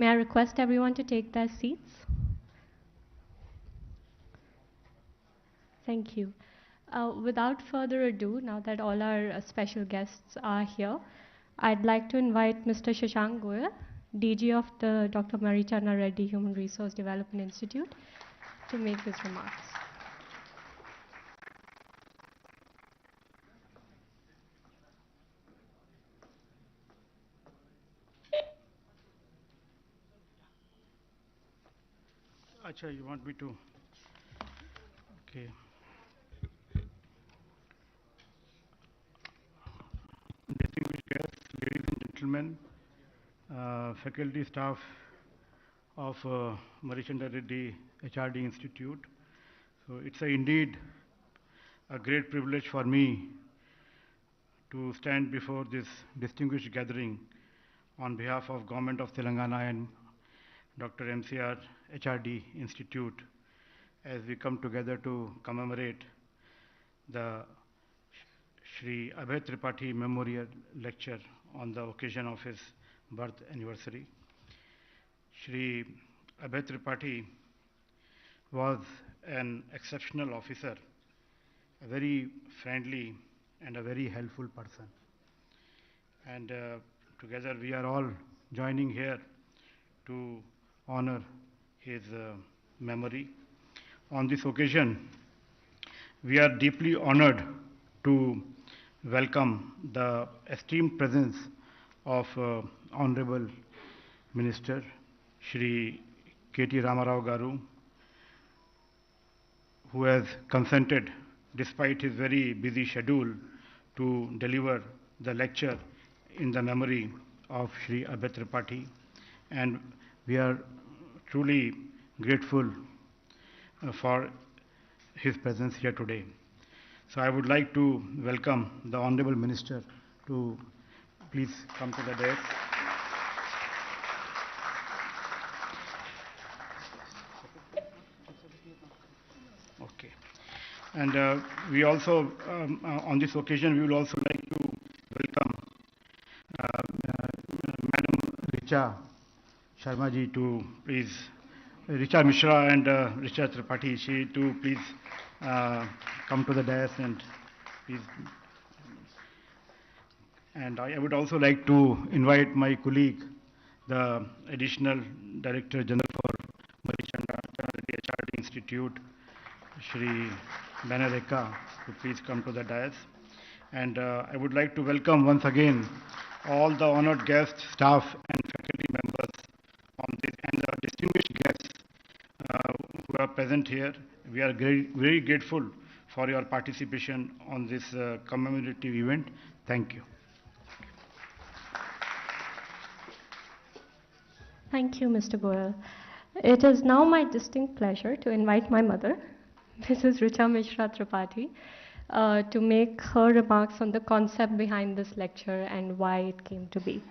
May I request everyone to take their seats? Thank you. Without further ado, now that all our special guests are here, I'd like to invite Mr. Shashank Goyal, DG of the Dr. Marichana Reddy Human Resource Development Institute, to make his remarks. Acha, you want me to? Okay. Distinguished guests, ladies and gentlemen, faculty staff of Marichanda Reddy HRD Institute. So it's indeed a great privilege for me to stand before this distinguished gathering on behalf of Government of Telangana and Dr. MCR HRD Institute as we come together to commemorate the Shri Abhay Tripathi Memorial Lecture on the occasion of his birth anniversary. Shri Abhay Tripathi was an exceptional officer, a very friendly and a very helpful person. And together we are all joining here to honor his memory. On this occasion, we are deeply honored to welcome the esteemed presence of Honorable Minister Shri K.T. Ramarao Garu, who has consented, despite his very busy schedule, to deliver the lecture in the memory of Shri Abhay Tripathi. And we are truly grateful for his presence here today. So I would like to welcome the Honorable Minister to please come to the dais. Okay. And we also, on this occasion, we will also like to welcome Madam Richa Sharma ji to please, Richa Mishra and Richa Tripathi, she to please come to the dais and please. And I would also like to invite my colleague, the Additional Director General for Marichanda HRD Institute, Shri Banareka, to please come to the dais. And I would like to welcome once again all the honored guests, staff and faculty members on this, and the distinguished guests who are present here. We are very grateful for your participation on this commemorative event. Thank you. Thank you, Mr. Goyal. It is now my distinct pleasure to invite my mother, Mrs. Richa Mishra Tripathi, to make her remarks on the concept behind this lecture and why it came to be.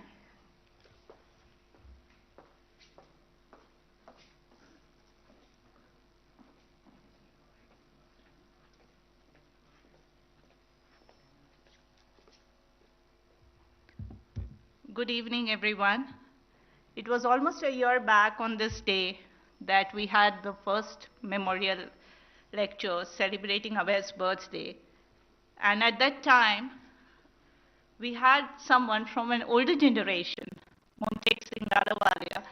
Good evening, everyone. It was almost a year back on this day that we had the first memorial lecture celebrating Abhay's birthday. And at that time, we had someone from an older generation, Montek Singh Lalawala,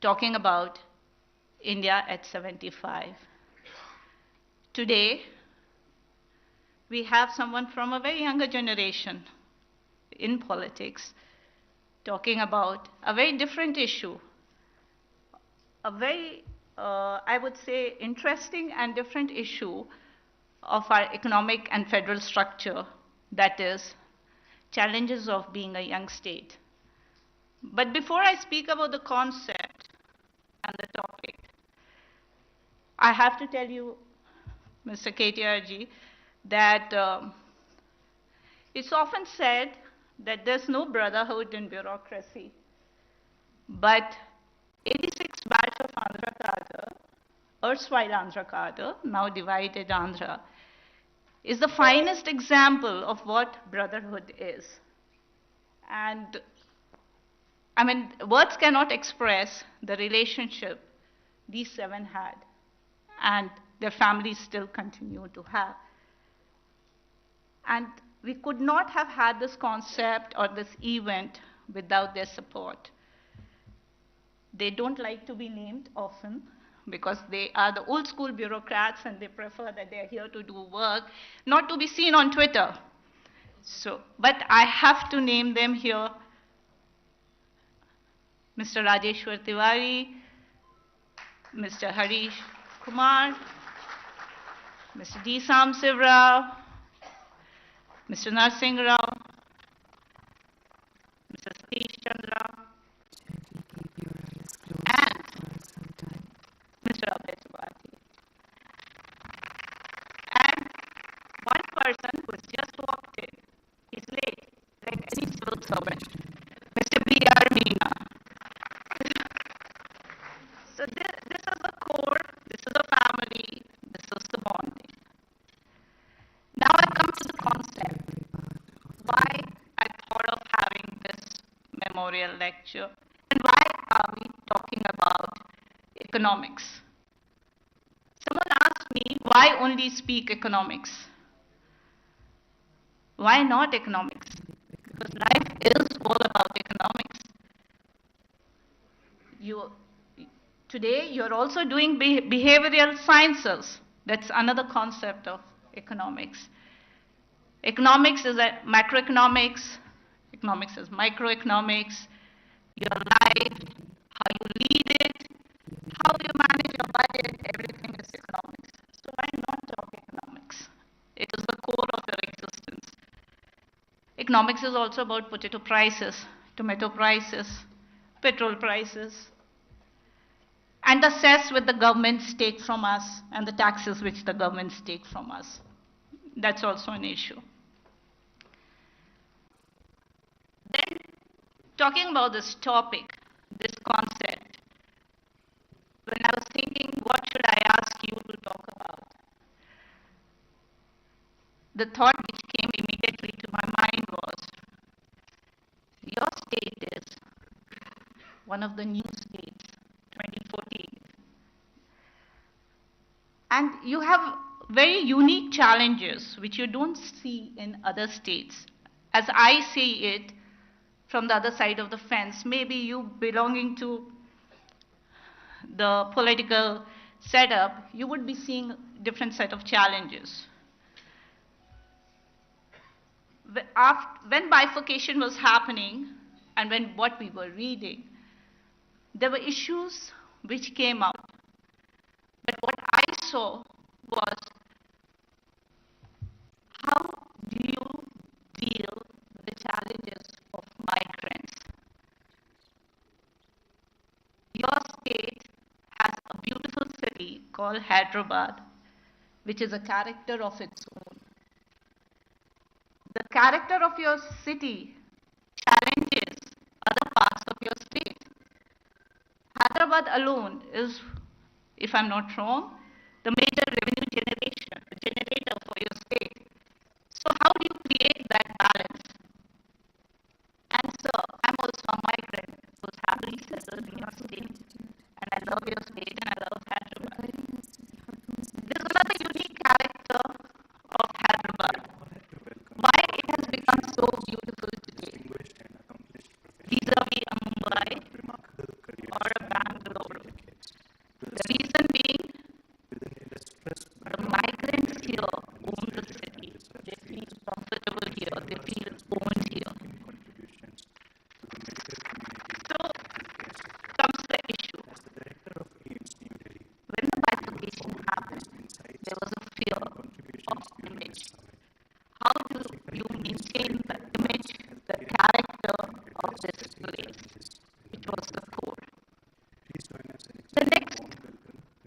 talking about India at 75. Today, we have someone from a very younger generation in politics talking about a very different issue, a very, I would say, interesting and different issue of our economic and federal structure, that is, challenges of being a young state. But before I speak about the concept and the topic, I have to tell you, Mr. KTRG, that it's often said that there's no brotherhood in bureaucracy. But 86 batch of Andhra cadre, erstwhile Andhra cadre, now divided Andhra, is the finest example of what brotherhood is. And I mean, words cannot express the relationship these 7 had, and their families still continue to have. And we could not have had this concept or this event without their support. They don't like to be named often because they are the old school bureaucrats and they prefer that they are here to do work, not to be seen on Twitter. So, but I have to name them here. Mr. Rajeshwar Tiwari, Mr. Harish Kumar, Mr. D. Samsiv Rao, Mr. Narsingh Rao, Mr. Satish Chandra, and Mr. Abhay Tripathi. And one person who has just walked in, he's late, like any civil servant, Mr. B.R. Meena. So this is the core, this is the family, this is the bonding. Now I come to the concept, why I thought of having this memorial lecture, and why are we talking about economics? Someone asked me, why only speak economics? Why not economics? Because life is all about economics. Today, you're also doing behavioral sciences. That's another concept of economics. Economics is macroeconomics. Economics is microeconomics. Your life, how you lead it, how you manage your budget, everything is economics. So why not talk economics? It is the core of your existence. Economics is also about potato prices, tomato prices, petrol prices, and the cess which the governments take from us and the taxes which the governments take from us. That's also an issue. Then, talking about this topic, this concept, when I was thinking, what should I ask you to talk about? The thought which came immediately to my mind was, your state is one of the new states, 2014. And you have very unique challenges which you don't see in other states. As I see it from the other side of the fence, maybe you belonging to the political setup, you would be seeing different set of challenges. When bifurcation was happening and when what we were reading, there were issues which came out. But what I saw was, how do you deal with the challenges of migrants? Your state has a beautiful city called Hyderabad, which is a character of its own. The character of your city challenges other parts of your state. Hyderabad alone is, if I'm not wrong, the major revenue generator for your state. So how do you create that balance? And sir, I'm also a migrant who's happily settled in your state. And I love your state and I love Hyderabad. There's another unique character of Hyderabad. Why it has become so beautiful today, vis-a-vis a Mumbai or a Bangalore. The reason being, the migrants here own the city. They feel comfortable here. They feel owned here. So comes the issue. When the bifurcation happened, there was a fear of image. How do you maintain the image, the character of this place? It was the core. The next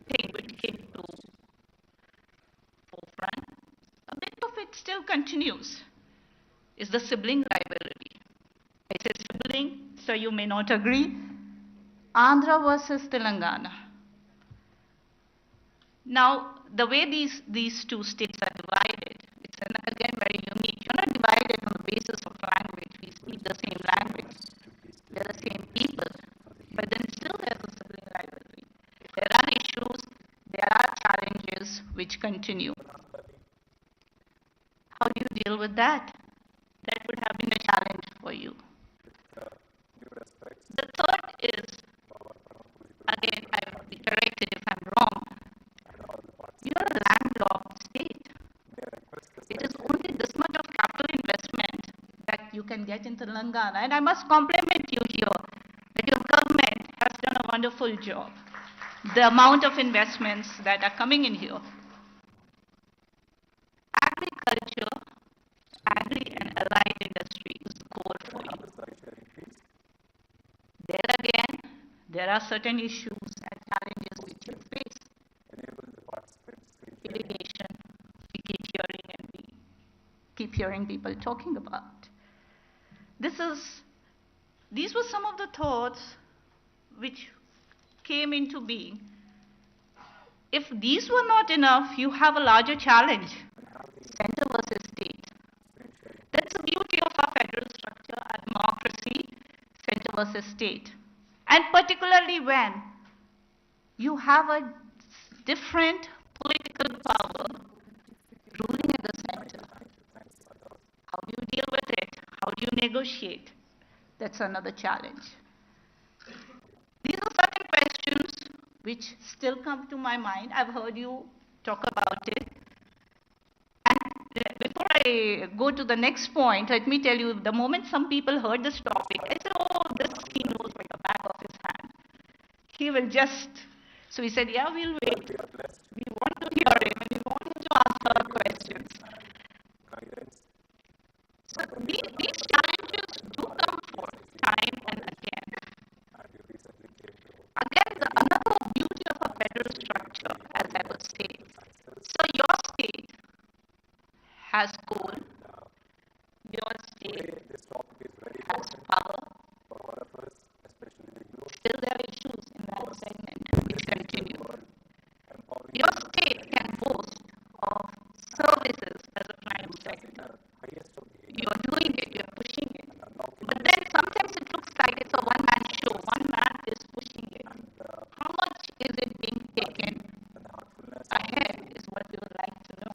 thing which came to forefront, a bit of it still continues, is the sibling rivalry. I say sibling, so you may not agree. Andhra versus Telangana. Now, the way these two states are divided, it's again very unique. You're not divided on the basis of language. We speak the same language. We're the same people. challenges which continue. How do you deal with that? That would have been a challenge for you. The third is, again, I will be corrected if I'm wrong. You are a landlocked state. It is only this much of capital investment that you can get in Telangana. And I must compliment you here that your government has done a wonderful job. The amount of investments that are coming in here. Agriculture, agri and allied industry is core for you. There again, there are certain issues and challenges which you face. Irrigation, we keep hearing and we keep hearing people talking about. These were some of the thoughts which came into being. If these were not enough, you have a larger challenge. Center versus state. That's the beauty of our federal structure, our democracy, center versus state. And particularly when you have a different political power ruling in the center. How do you deal with it? How do you negotiate? That's another challenge. These are certain questions which still come to my mind. I've heard you talk about it. And before I go to the next point, let me tell you, the moment some people heard this topic, I said, oh, this he knows like the back of his hand. He will just, so he said, yeah, we'll wait. We want to hear him and we want him to answer our questions. So these challenges do come for time and again. Again, another beauty of a federal structure, as I would say. So your state has coal, your state has power. Still there are issues in that segment which continue. Your state can boast of services as a prime sector. You are doing it, you are pushing it. But then sometimes it looks like it's a one-man show. One man is pushing it. How much is it being taken ahead is what we would like to know.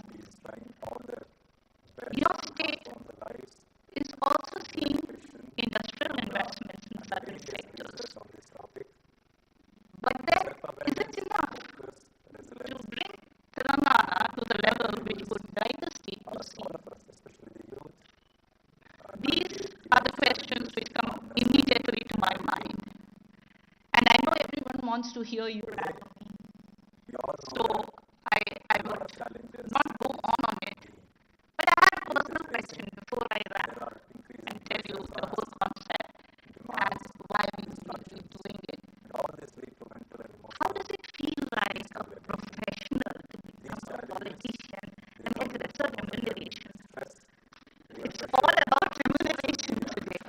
Your state is also seeing industrial investments in certain sectors. But then, is it enough to bring Telangana to the level which would guide the state to see? These are the questions which come immediately to my mind. And I know everyone wants to hear you rather me. So I will not go on it. But I have a personal question before I wrap and tell you the whole concept and why we are doing it. How does it feel like a professional to become a politician and get lesser remuneration? It's all about remuneration today.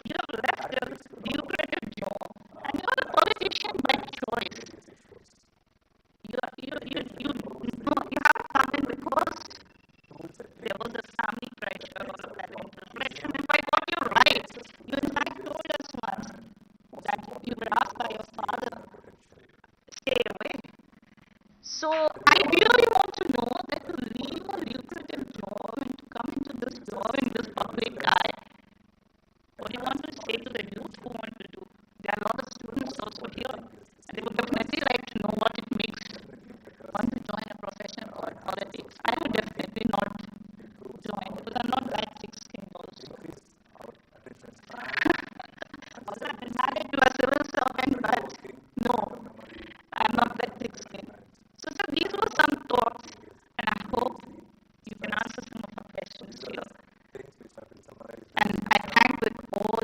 You have left a lucrative job and you are a politician by choice. You haven't come in because there was a family pressure or a parental pressure. If I got you right, you in fact told us once that you were asked by your father, stay away. So I really want to know that to leave a lucrative job and to come into this job in this public eye, what do you want to say to the youth who want to do? There are a lot of students also here, and they would definitely like to know what it makes one to join a profession called politics. I would definitely not join because I'm not that thick-skinned also. Also, I've been married to a civil servant, but no, I'm not that thick-skinned. So these were some thoughts, and I hope you can answer some of our questions here. And I thank with all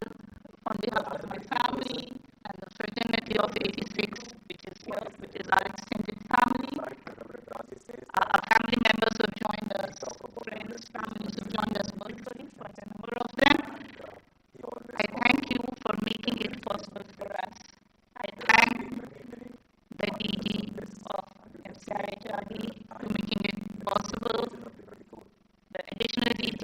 on behalf of my family and the fraternity of 86, which is here, which is our extended family, our family members who have joined us, friends, families who have joined us virtually, quite a number of them. I thank you for making it possible for us. I thank the DG of MCRHRD for making it possible, the additional DG,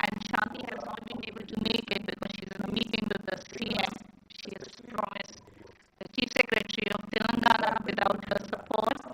and Shanti has not been able to make it because she's in a meeting with the CM. She has promised the Chief Secretary of Telangana without her support.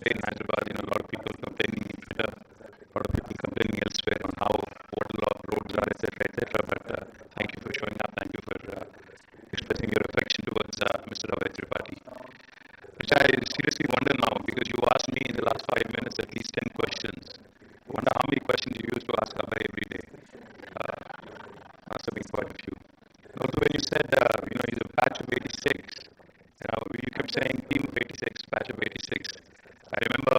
complain in Hyderabad, a lot of people complaining in Twitter, a lot of people complaining elsewhere on how what a lot of roads are, etc., etc. But thank you for showing up. Thank you for expressing your affection towards Mr. Abhay Tripathi. Which I seriously wonder now, because you asked me in the last 5 minutes at least 10 questions. I wonder how many questions you used to ask Abhay every day. Must have been quite a few. And also when you said, he's a batch of 86, you kept saying team of 86, batch of 86. I remember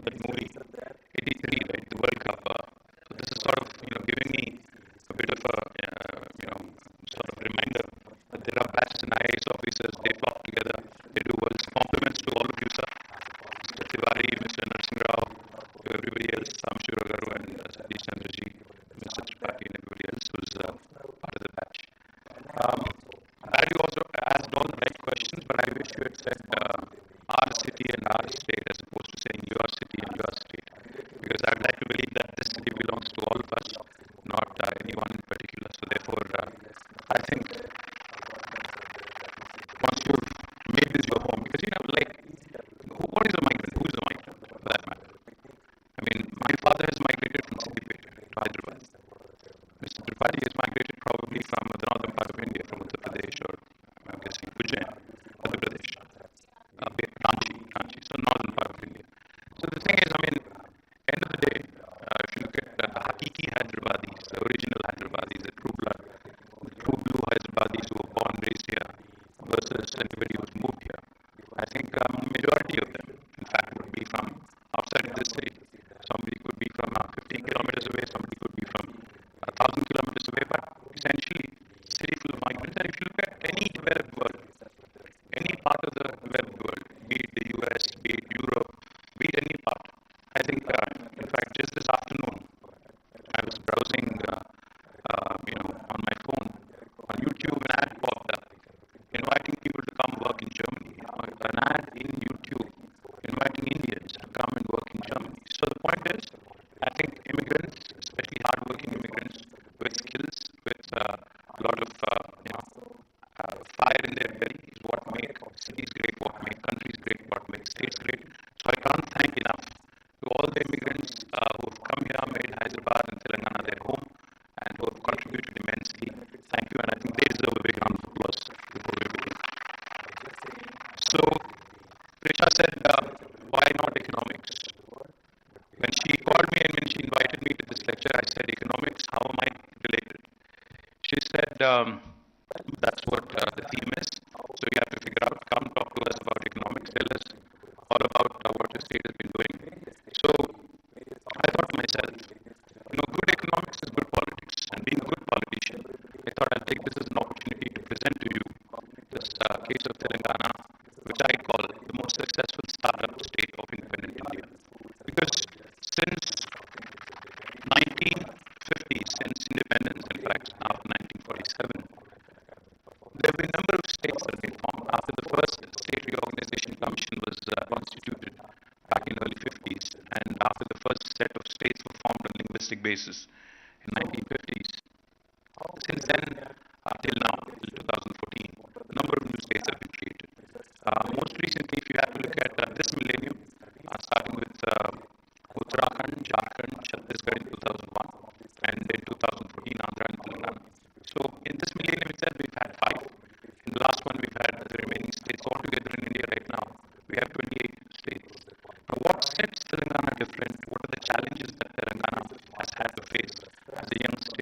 that movie, 83, right, the World Cup. So this is sort of, giving me a bit of a, sort of reminder that there are batches and IAS officers, they flock together, they do well. Compliments to all of you, sir. Mr. Tiwari, Mr. Narsingh Rao, to everybody else, Samshura Garu and Satish Chandraji, Mr. Tripathi and everybody else who's part of the batch. That you also asked all the right questions, but I wish you had said our city and our state as opposed to saying your city and your state. Because I would like to believe that this city belongs to all of us, not anyone in particular. So therefore, I think once you've made this your home, because what is a migrant? Who is a migrant for that matter? I mean, my father has migrated from Siddipet to Hyderabad. Mr. Tripathi has migrated probably from the northern part of India, from Uttar Pradesh, or I'm guessing Ujjain, Uttar Pradesh, Ranchi, so northern part of India. So the thing is, end of the day, if you look at the Hakiki Hyderabadis, the original Hyderabadis, the true blood, the true blue Hyderabadis who were born, raised here, versus anybody who's moved here, I think majority of them, in fact, would be from outside of the city. Somebody could be from 50 kilometers away, somebody could be from 1,000 kilometers away, but essentially, city full of migrants. And if you look at any developed world, any part of the developed world, be it the US, be it Europe, be it any part, I think, in fact, just this afternoon, I was browsing, on my phone, on YouTube, an ad popped up inviting people to come work in Germany. An ad in YouTube inviting Indians to come and work in Germany. So the point is, I think immigrants, especially hardworking immigrants with skills, with a lot of fire in their belly, is what make cities great, what make countries great, what makes states great. So I can't thank enough to all the immigrants who have come here, made Hyderabad and Telangana their home, and who have contributed immensely. Thank you, and I think they deserve a big round of applause before we begin. So, Richa said, why not economics? When she called me and when she invited me to this lecture, I said, economics, how am I related? She said, that's what the theme is. So you have to figure out, come talk to us about economics, tell us all about what your state has been doing. So I thought to myself, good economics is good politics, and being a good politician, I thought I'll take this as an opportunity to present to you this case of Telangana, which I call the most successful startup state of independent India. Because since 1950, since independence, in fact, after 1947, there have been a number of states that have been formed. After the first State Reorganization Commission was constituted back in early 50s, and after the first set of states were formed on linguistic basis in 1950s, since then till now, till 2014, a number of new states have been created. Most recently, if you have to look at this millennium, starting with Uttarakhand, Jharkhand, Chhattisgarh in 2001, and in 2014, Andhra and Telangana. So in this millennium itself, we've had 5. In the last one, we've had the remaining states. Altogether in India right now, we have 28 states. Now, what sets Telangana different? What are the challenges that Telangana has had to face as a young state?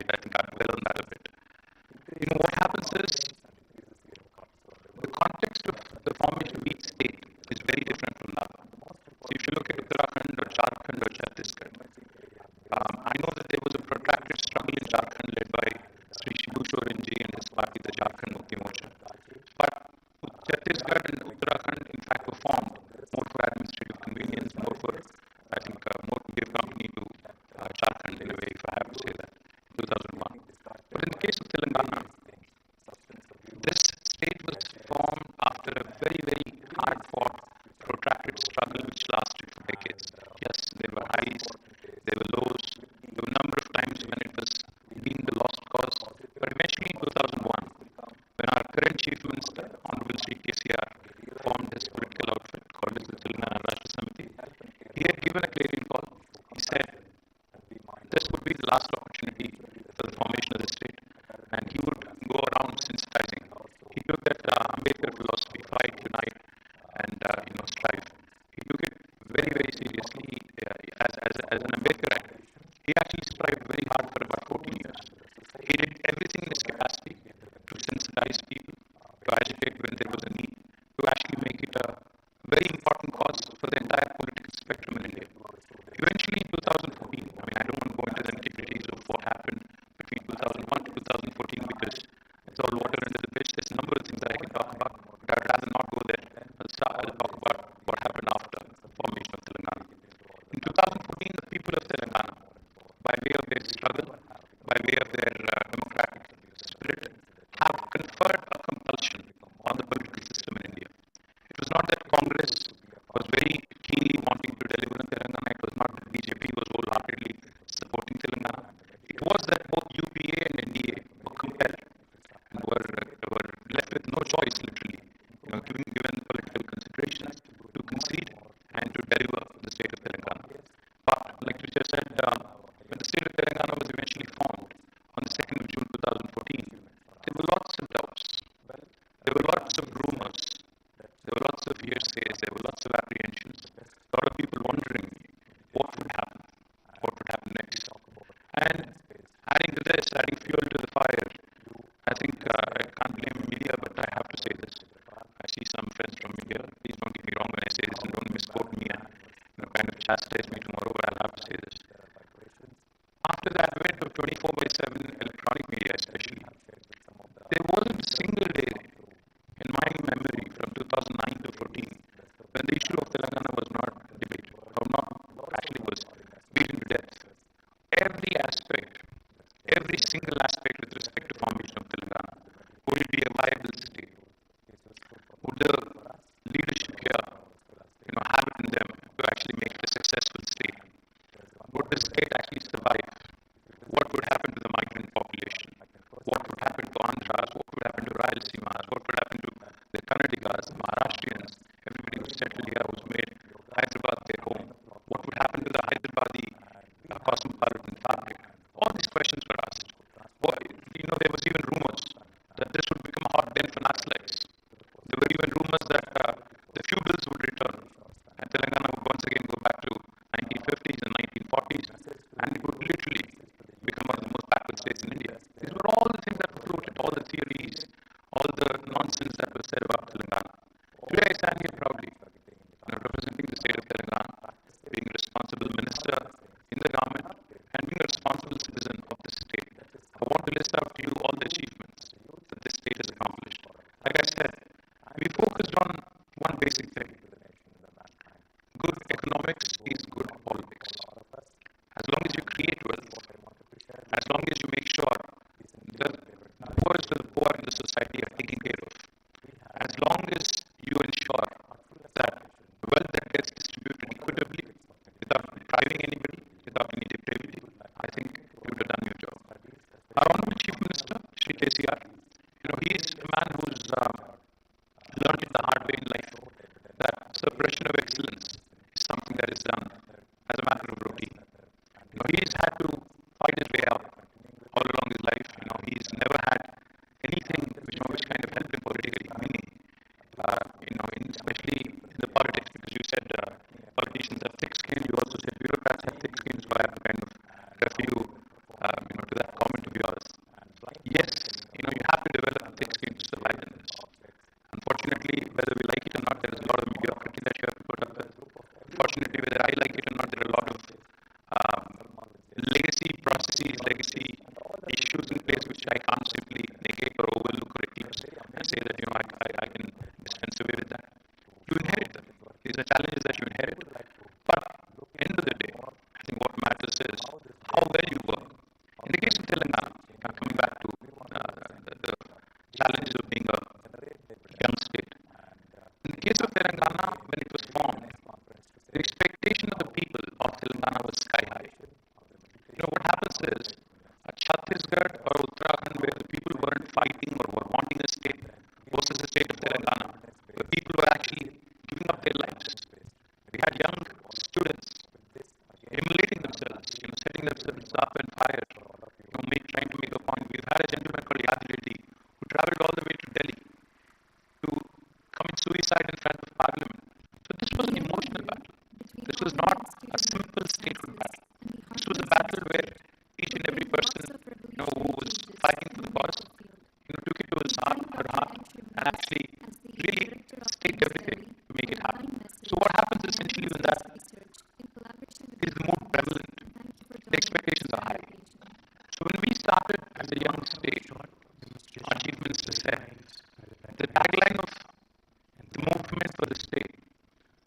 very, very seriously as an Ambedkarite. He actually strived very hard for about 14 years. He did everything in his capacity to sensitize people, to agitate when there was a need, to actually make it a very important cause for the entire political spectrum in India. Eventually, in 2014, I don't want to go into the nitty-gritties of what happened between 2001 to 2014 because it's all water under the bridge. There's a number of things that I can talk about, but I'd rather not go there. I'll talk about what happened after the formation of Telangana. In 2014, the people of Telangana, by way of their struggle, by way of their democratic spirit, have conferred a compulsion on the political system in India. It was not that Congress was very keenly wanting to deliver in Telangana. It was not that BJP was wholeheartedly supporting Telangana. It was that both UPA and NDA were compelled and were left with no choice, literally, given the political considerations, to concede and to deliver the state of Telangana. But, like you just said, when the state of Telangana was eventually formed on the 2nd of June 2014, there were lots of doubts. There were lots of rumors. There were lots of hearsays. There were lots of apprehensions. A lot of people wondering what would happen. What would happen next? And adding to this, adding fuel to the fire, I think I can't blame media, but I have to say this. I see some friends from media. Please don't get me wrong when I say this and don't misquote me and kind of chastise me tomorrow, but I'll have to say this. After the advent of 24/7 electronic media especially, there wasn't a single day in my memory from 2009 to 14 when the issue of Telangana was not debated or not actually was beaten to death. Every aspect, every single aspect with respect to formation of Telangana, would it be a viable state? Would the leadership here, have it in them to actually make it a successful state? Would the state actually survive? What would happen to the migrant population? What would happen to Andhras? What would happen to Rayalaseemas? What would happen to the Kannadigas, the Maharashtrians, everybody who settled here, who's made Hyderabad their home? What would happen to the Hyderabadi cosmopolitan fabric? All these questions were asked. There was even rumors that this would become a hotbed for Naxalites. There were even rumors that the feudals would return and Telangana would once again go back to 1950s and 1940s and it would literally become one of the most backward states in India. These were all the things that were floated, all the theories, all the nonsense that was said about Telangana. Today I stand here proudly, representing the state of Telangana, being a responsible minister in the government and being a responsible citizen of the state. I want to list out to you all the achievements that this state has accomplished. Like I said, we focused on one basic thing. Good economics is good politics. As long as you create wealth, as long as you make sure the poorest of the poor in the society are taken care of, as long as you ensure that wealth that gets distributed equitably without depriving anybody, without any depravity, I think you would have done your job. Our Honorable Chief Minister, Shri KCR, he is a man who's learned it the hard way in life that suppression of excellence is something that is done was not a simple statehood battle. This was a battle where each and every person, who was fighting for the cause, took it to his heart, her heart, and actually really staked everything to make it happen. So what happens essentially when that is the mood prevalent, the expectations are high. So when we started as a young state, our chief minister said, the tagline of the movement for the state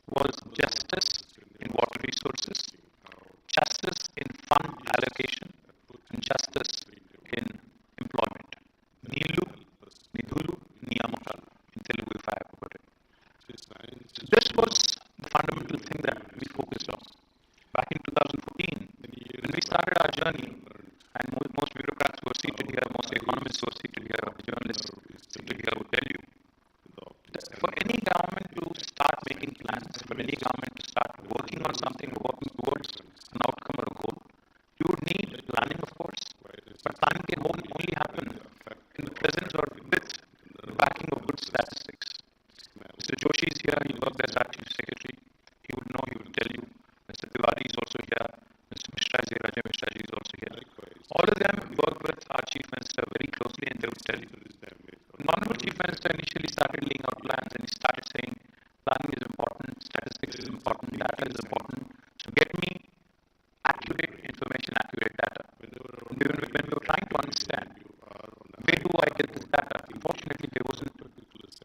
was justice in water resources, justice in fund allocation, and justice in employment. Nilu, Nidhulu, Niyamakalu, in Telugu if I have to put it. So this was the fundamental thing that we focused on. Back in 2014, when we started our journey, and most bureaucrats who are seated here, most economists who are seated here, journalists seated here will tell you, for any government to start making plans, for any government to start working on something, working towards an outcome or a goal, you would need planning, of course, but planning can only happen in the presence or with the backing of good statistics. Mr. Joshi is here, he worked as our chief secretary, he would know, he would tell you. Mr. Tiwari is also here, Mr. Mishra is here, Rajay Mishra is also here. All of them worked with our chief minister very closely and they would tell you. The Honorable Chief Minister initially started laying out plans and he started saying planning is important, statistics is important, data is important. So get me accurate information, accurate data. When we were trying to understand where do I get this data, unfortunately there wasn't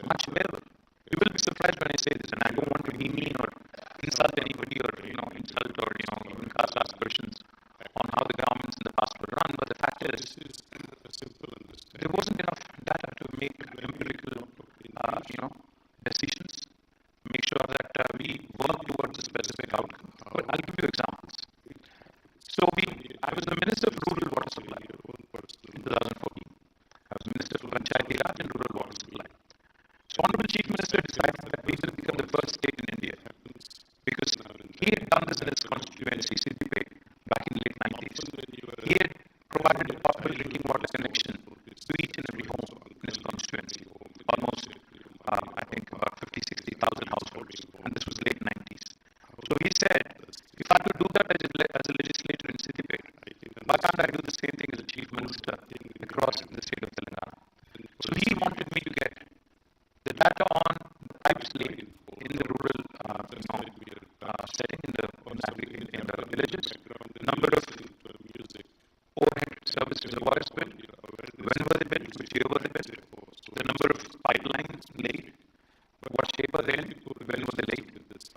much available. You will be surprised when I say this, and I don't want to be mean or insult anybody or insult or even cast aspersions on how the governments in the past were run, but the fact is there wasn't enough data to make empirical decisions, make sure that we work towards a specific outcome. But I'll give you examples. So I was the Minister of Rural Water Supply in 2014. I was Minister for Panchayati Raj and Rural Water Supply. So Honorable Chief Minister decided that we will become the first state in India because he had done this in his constituency, Siddipet, back in the late 90s. He had provided a proper drinking water connection to each and every home in his constituency, almost, I think, about 50,000-60,000 households, and this was late 90s. So he said, if I could do that as a legislator in Siddipet, why can't I do the same thing as a chief minister across the state of Telangana? So he wanted me to get the data on the pipes laid in the rural setting in the villages, the number of overhead service reservoirs built, when were they built, which year were they built, the number of pipelines laid, what shape are they in, when were they laid,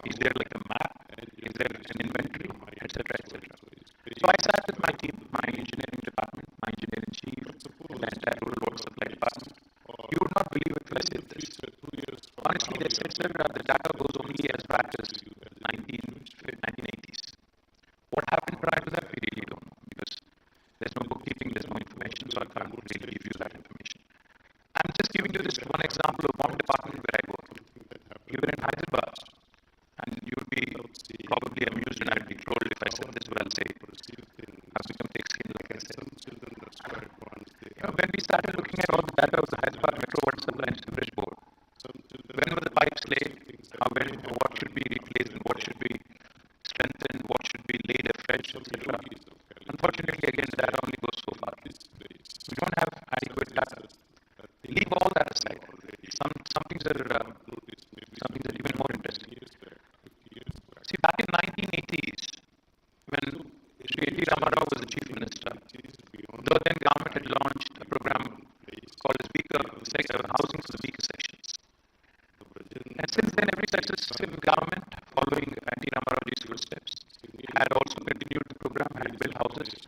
is there like a map, is there an inventory, etc., etc. So I sat with my team, my engineering department, my engineering chief, the entire rural water supply department. You would not believe it if I said this. Honestly, they said, sir, the data goes only as back as 1980s. What happened prior to that, we really don't know because there's no bookkeeping, there's no information, so I can't really give you that information. I'm just giving you this one example of one department where I worked. We were in Hyderabad, and you would be probably amused and I'd be trolled if I said this, but I'll say I've become thick-skinned, like I said. When we started looking at all the data of the Hyderabad Metro Water Supply and Sewerage Board, when were the pipes laid, what should be replaced and what should be strengthened, what should be laid afresh, etc. Unfortunately, again, the data only goes so far. We don't have adequate data. Leave all that aside. Some things are even more interesting. See, back in 1980s, when Sri N.T. Ramarao was the chief minister, the then government had launched a program called as Housing for the Weaker Sections. And since then, every successive government, following N.T. Ramarao's footsteps, had also continued the program, had built houses.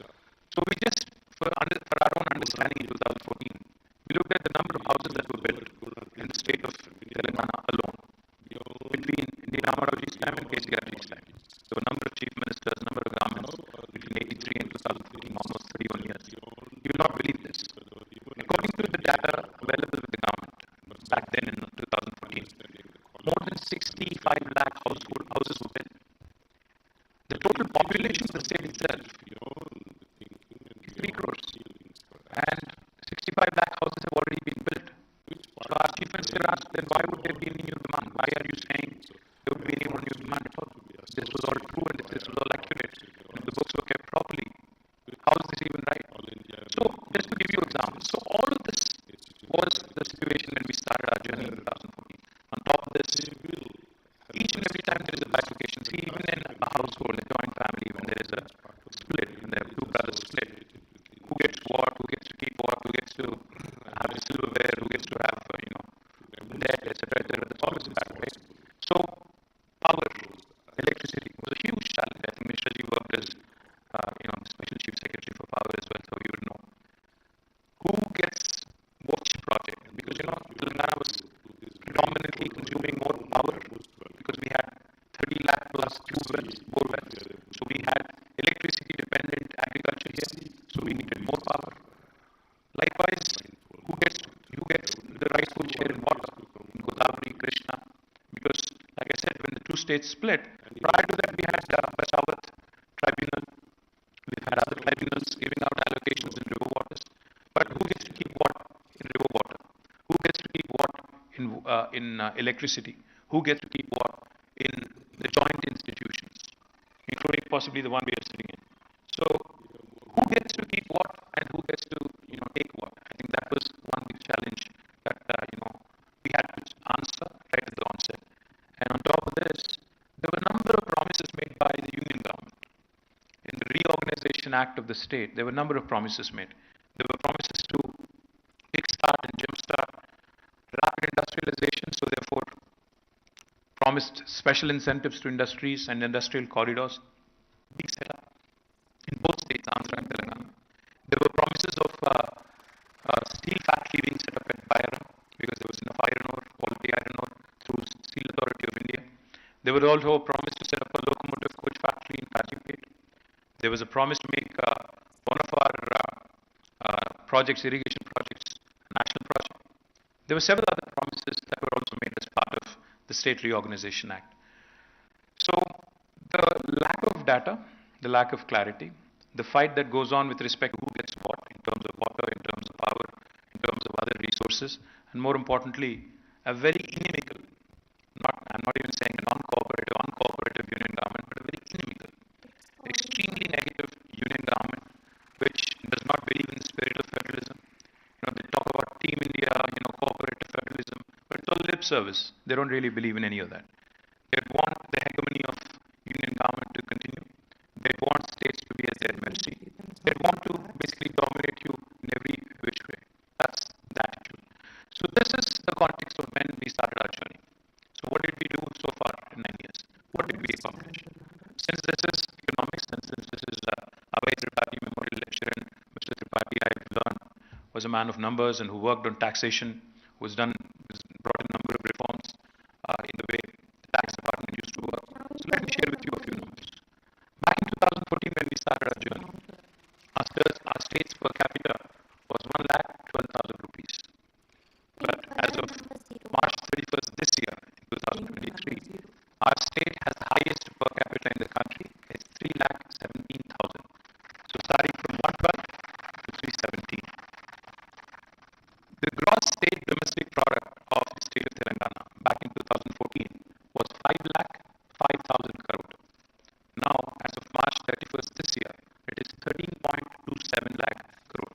So we just, for our own understanding in 2014, we looked at the number of houses that were built in the state of Telangana alone between N.T. Ramarao's time and KCRG's time. There were a number of chief ministers, number of governments between 83 and 2014, almost 31 years. You will not believe this. According to the data available with the government back then in 2014, more than 65 lakh houses were built. The total population of the state itself is 3 crores. And 65 lakh houses have already been built. So our chief minister asked, then why would there be any new demand? Why are you saying there would be any more new demand at all? this was all true and if this was all accurate, and if the books were kept properly, how is this even right? So, just to give you examples, so all of this was the situation when we started our journey in 2014. On top of this, each and every time there is a bifurcation, see, even in a household, a joint family, when there is a split, when there are two brothers split, who gets what, who gets to keep what, who gets to have the silverware, who gets to have, debt, etc., etc. That's always a battle, right? So, power, electricity was a huge challenge. I think Mishra ji worked as, the Special Chief Secretary for Power as well, so you would know. Who gets which project? Because, Telangana was predominantly consuming more power because we had 30 lakh plus tube wells, bore wells. So we had electricity dependent agriculture here, so we needed more power. Likewise, who gets the rightful share in water in Godavari, Krishna? Because, like I said, when the two states split, prior to that we had Peshawar tribunal, we've had other tribunals giving out allocations in river waters. But who gets to keep what in river water? Who gets to keep what in electricity? Who gets to keep what in the joint institutions, including possibly the one we are sitting in? So, who gets to keep what and who gets to take what? I think that was one big challenge that we had to answer right at the onset. And on top of this, there were a number of promises made by the union government. In the Reorganization Act of the state, there were a number of promises made. There were promises to kickstart and jumpstart rapid industrialization, so therefore promised special incentives to industries and industrial corridors being set up in both states, Andhra and Telangana. There were promises of steel factory being set up at Bayara because there was enough iron ore, quality iron ore through Steel Authority of India. There was also a promise to set up a locomotive coach factory in Kajipet. There was a promise to make one of our projects, irrigation projects, a national project. There were several other promises that were also made as part of the State Reorganization Act. So the lack of data, the lack of clarity, the fight that goes on with respect to who gets what in terms of water, in terms of power, in terms of other resources, and more importantly, a very inimical, I'm not even saying a non-cooperative, uncooperative union government, but a very inimical, extremely negative union government, which does not believe in the spirit of federalism. They talk about Team India, cooperative federalism, but it's all lip service. They don't really believe in any of that. They want the hegemony of union government to continue. They want states to be at their mercy. They want to basically dominate you in every which way. That's the attitude. So this is the context of when we started our journey. So what did we do so far in 9 years? What did we accomplish? Since this is economics and since this is Abhay Tripathi Memorial Lecture and Mr. Tripathi, I've learned, was a man of numbers and who worked on taxation, who's brought a number of reforms in the way the tax department used to work. So let me share with you a few numbers. Back in 2014 when we started our journey, our state's per capita was 1,12,000 rupees. But as of March 31st this year, in 2023, our state has the highest per capita in the country. It's 3,17,000. So starting from 112 to 317. The gross state domestic product of the state of Telangana back in 2014 was 5,05,000 crore. Now, as of March 31st this year, it is 13.27 lakh crore.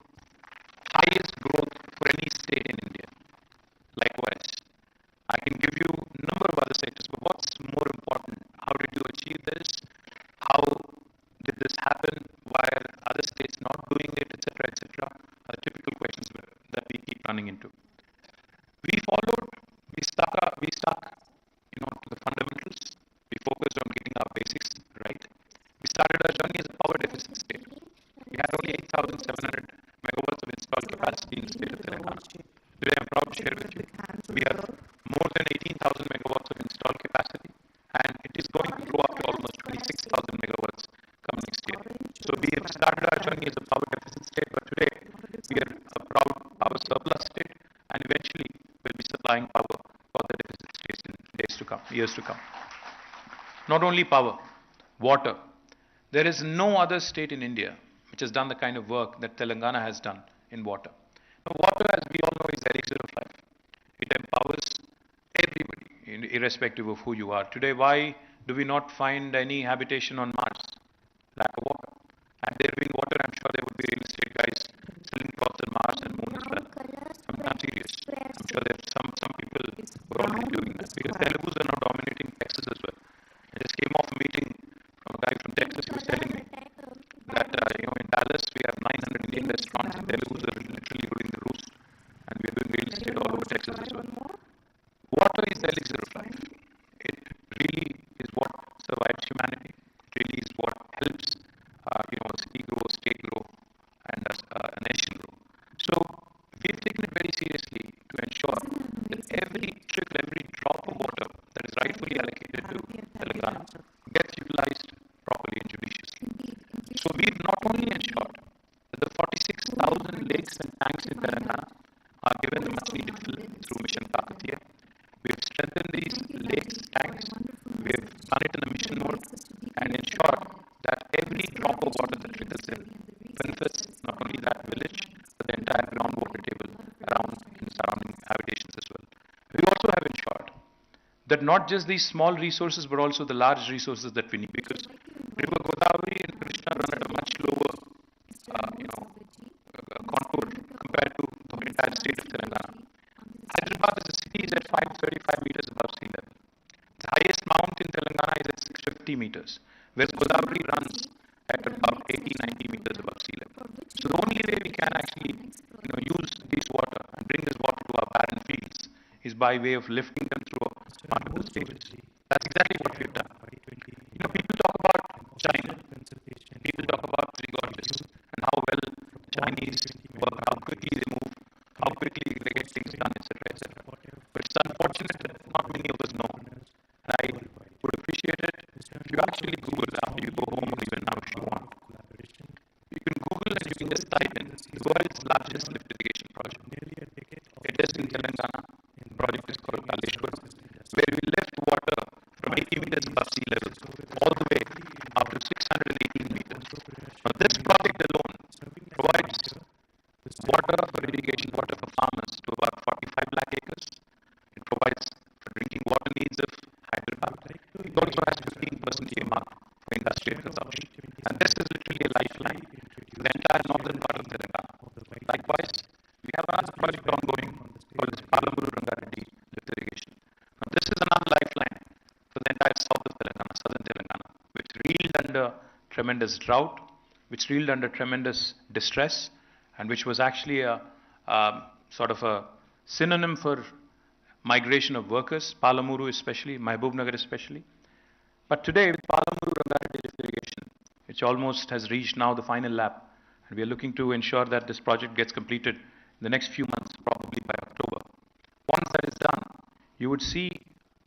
Highest growth for any state in India. Likewise, I can give you a number of other sectors, but what's more important? How did you achieve this? How did this happen? Why are other states not doing it, etc., etc.? Typical questions that we keep running into. We stuck, to the fundamentals. We focused on getting our basics right. We started our journey as a power deficit state. We had only 8,700 megawatts of installed capacity in the state of Telangana. Today I'm proud to share with you, we have more than 18,000 megawatts of installed capacity, and it is going to grow up to almost 26,000 megawatts come next year. So we have started our journey as a power deficit state, but today we are a proud power surplus state, and eventually we'll be supplying power for the deficit states in years to come. Not only power, water. There is no other state in India which has done the kind of work that Telangana has done in water. Now, water, as we all know, is the elixir of life. It empowers everybody, irrespective of who you are. Today, why do we not find any habitation on Mars? Lack of water. And there being water, I'm sure there would be real estate guys selling plots on Mars and Moon as well. I'm serious. I'm sure there are some people who are already doing that because Telugus are now dominating Texas as well. I just came off a meeting from a guy from Texas who was telling me that in Dallas we have 900 Indian restaurants and Telugus are literally ruling the roost, and we're doing real estate all over Texas as well. Water is the elixir of life. It really is what survives humanity. It really is what helps a city grow, a state grow, and a nation grow. So we've taken it very seriously to ensure that every trickle, every drop of water that is rightfully allocated to Telangana gets utilized properly and judiciously. So we've not only ensured that the 46,000 lakes and tanks in Telangana are given the much needed fill through Mission Kakatiya. We've strengthened these lakes, tanks, we've done it in a mission mode and ensured that every drop of water that trickles in benefits not only that village, but the entire groundwater table around in the surrounding habitations as well. We also have ensured that not just these small resources, but also the large resources that we need, because River Godavari and Krishna run at a much lower, contour compared to the entire state of Telangana. Hyderabad as a city is at 535 meters above sea level. The highest mount in Telangana is at 650 meters, whereas Godavari runs at about 80-90 meters above sea level. So the only way we can actually use this water and bring this water to our barren fields is by way of lifting them through multiple stages. That's exactly what we've done. People talk about China. People talk about three gorges and how well Chinese work, how quickly they move, how quickly they get things done, etc., etc. But it's unfortunate that not many of us know. And I would appreciate it if you actually Google after you go home, or even now if you want. You can Google and you can just type in the world's largest lift irrigation project. It is in Telangana. The project is called Kaleshwar, where we lift water from 80 meters above sea level all the way up to 618 meters. Now this project alone provides water for irrigation, water for farmers to about 45 lakh acres. It provides for drinking water needs of Hyderabad. It also has 15% earmark for industrial consumption. And this is literally a lifeline to the entire northern part of Telangana. Likewise, we have another project ongoing called this Palamuru Rangareddy lift irrigation. Now this is another lifeline for the entire south of Telangana, southern Telangana, which reeled under tremendous drought, which reeled under tremendous distress, and which was actually a sort of a synonym for migration of workers, Palamuru especially, Mahbubnagar especially. But today, with Palamuru Rangareddy lift irrigation, which almost has reached now the final lap, and we are looking to ensure that this project gets completed in the next few months, probably by October. Once that is done, you would see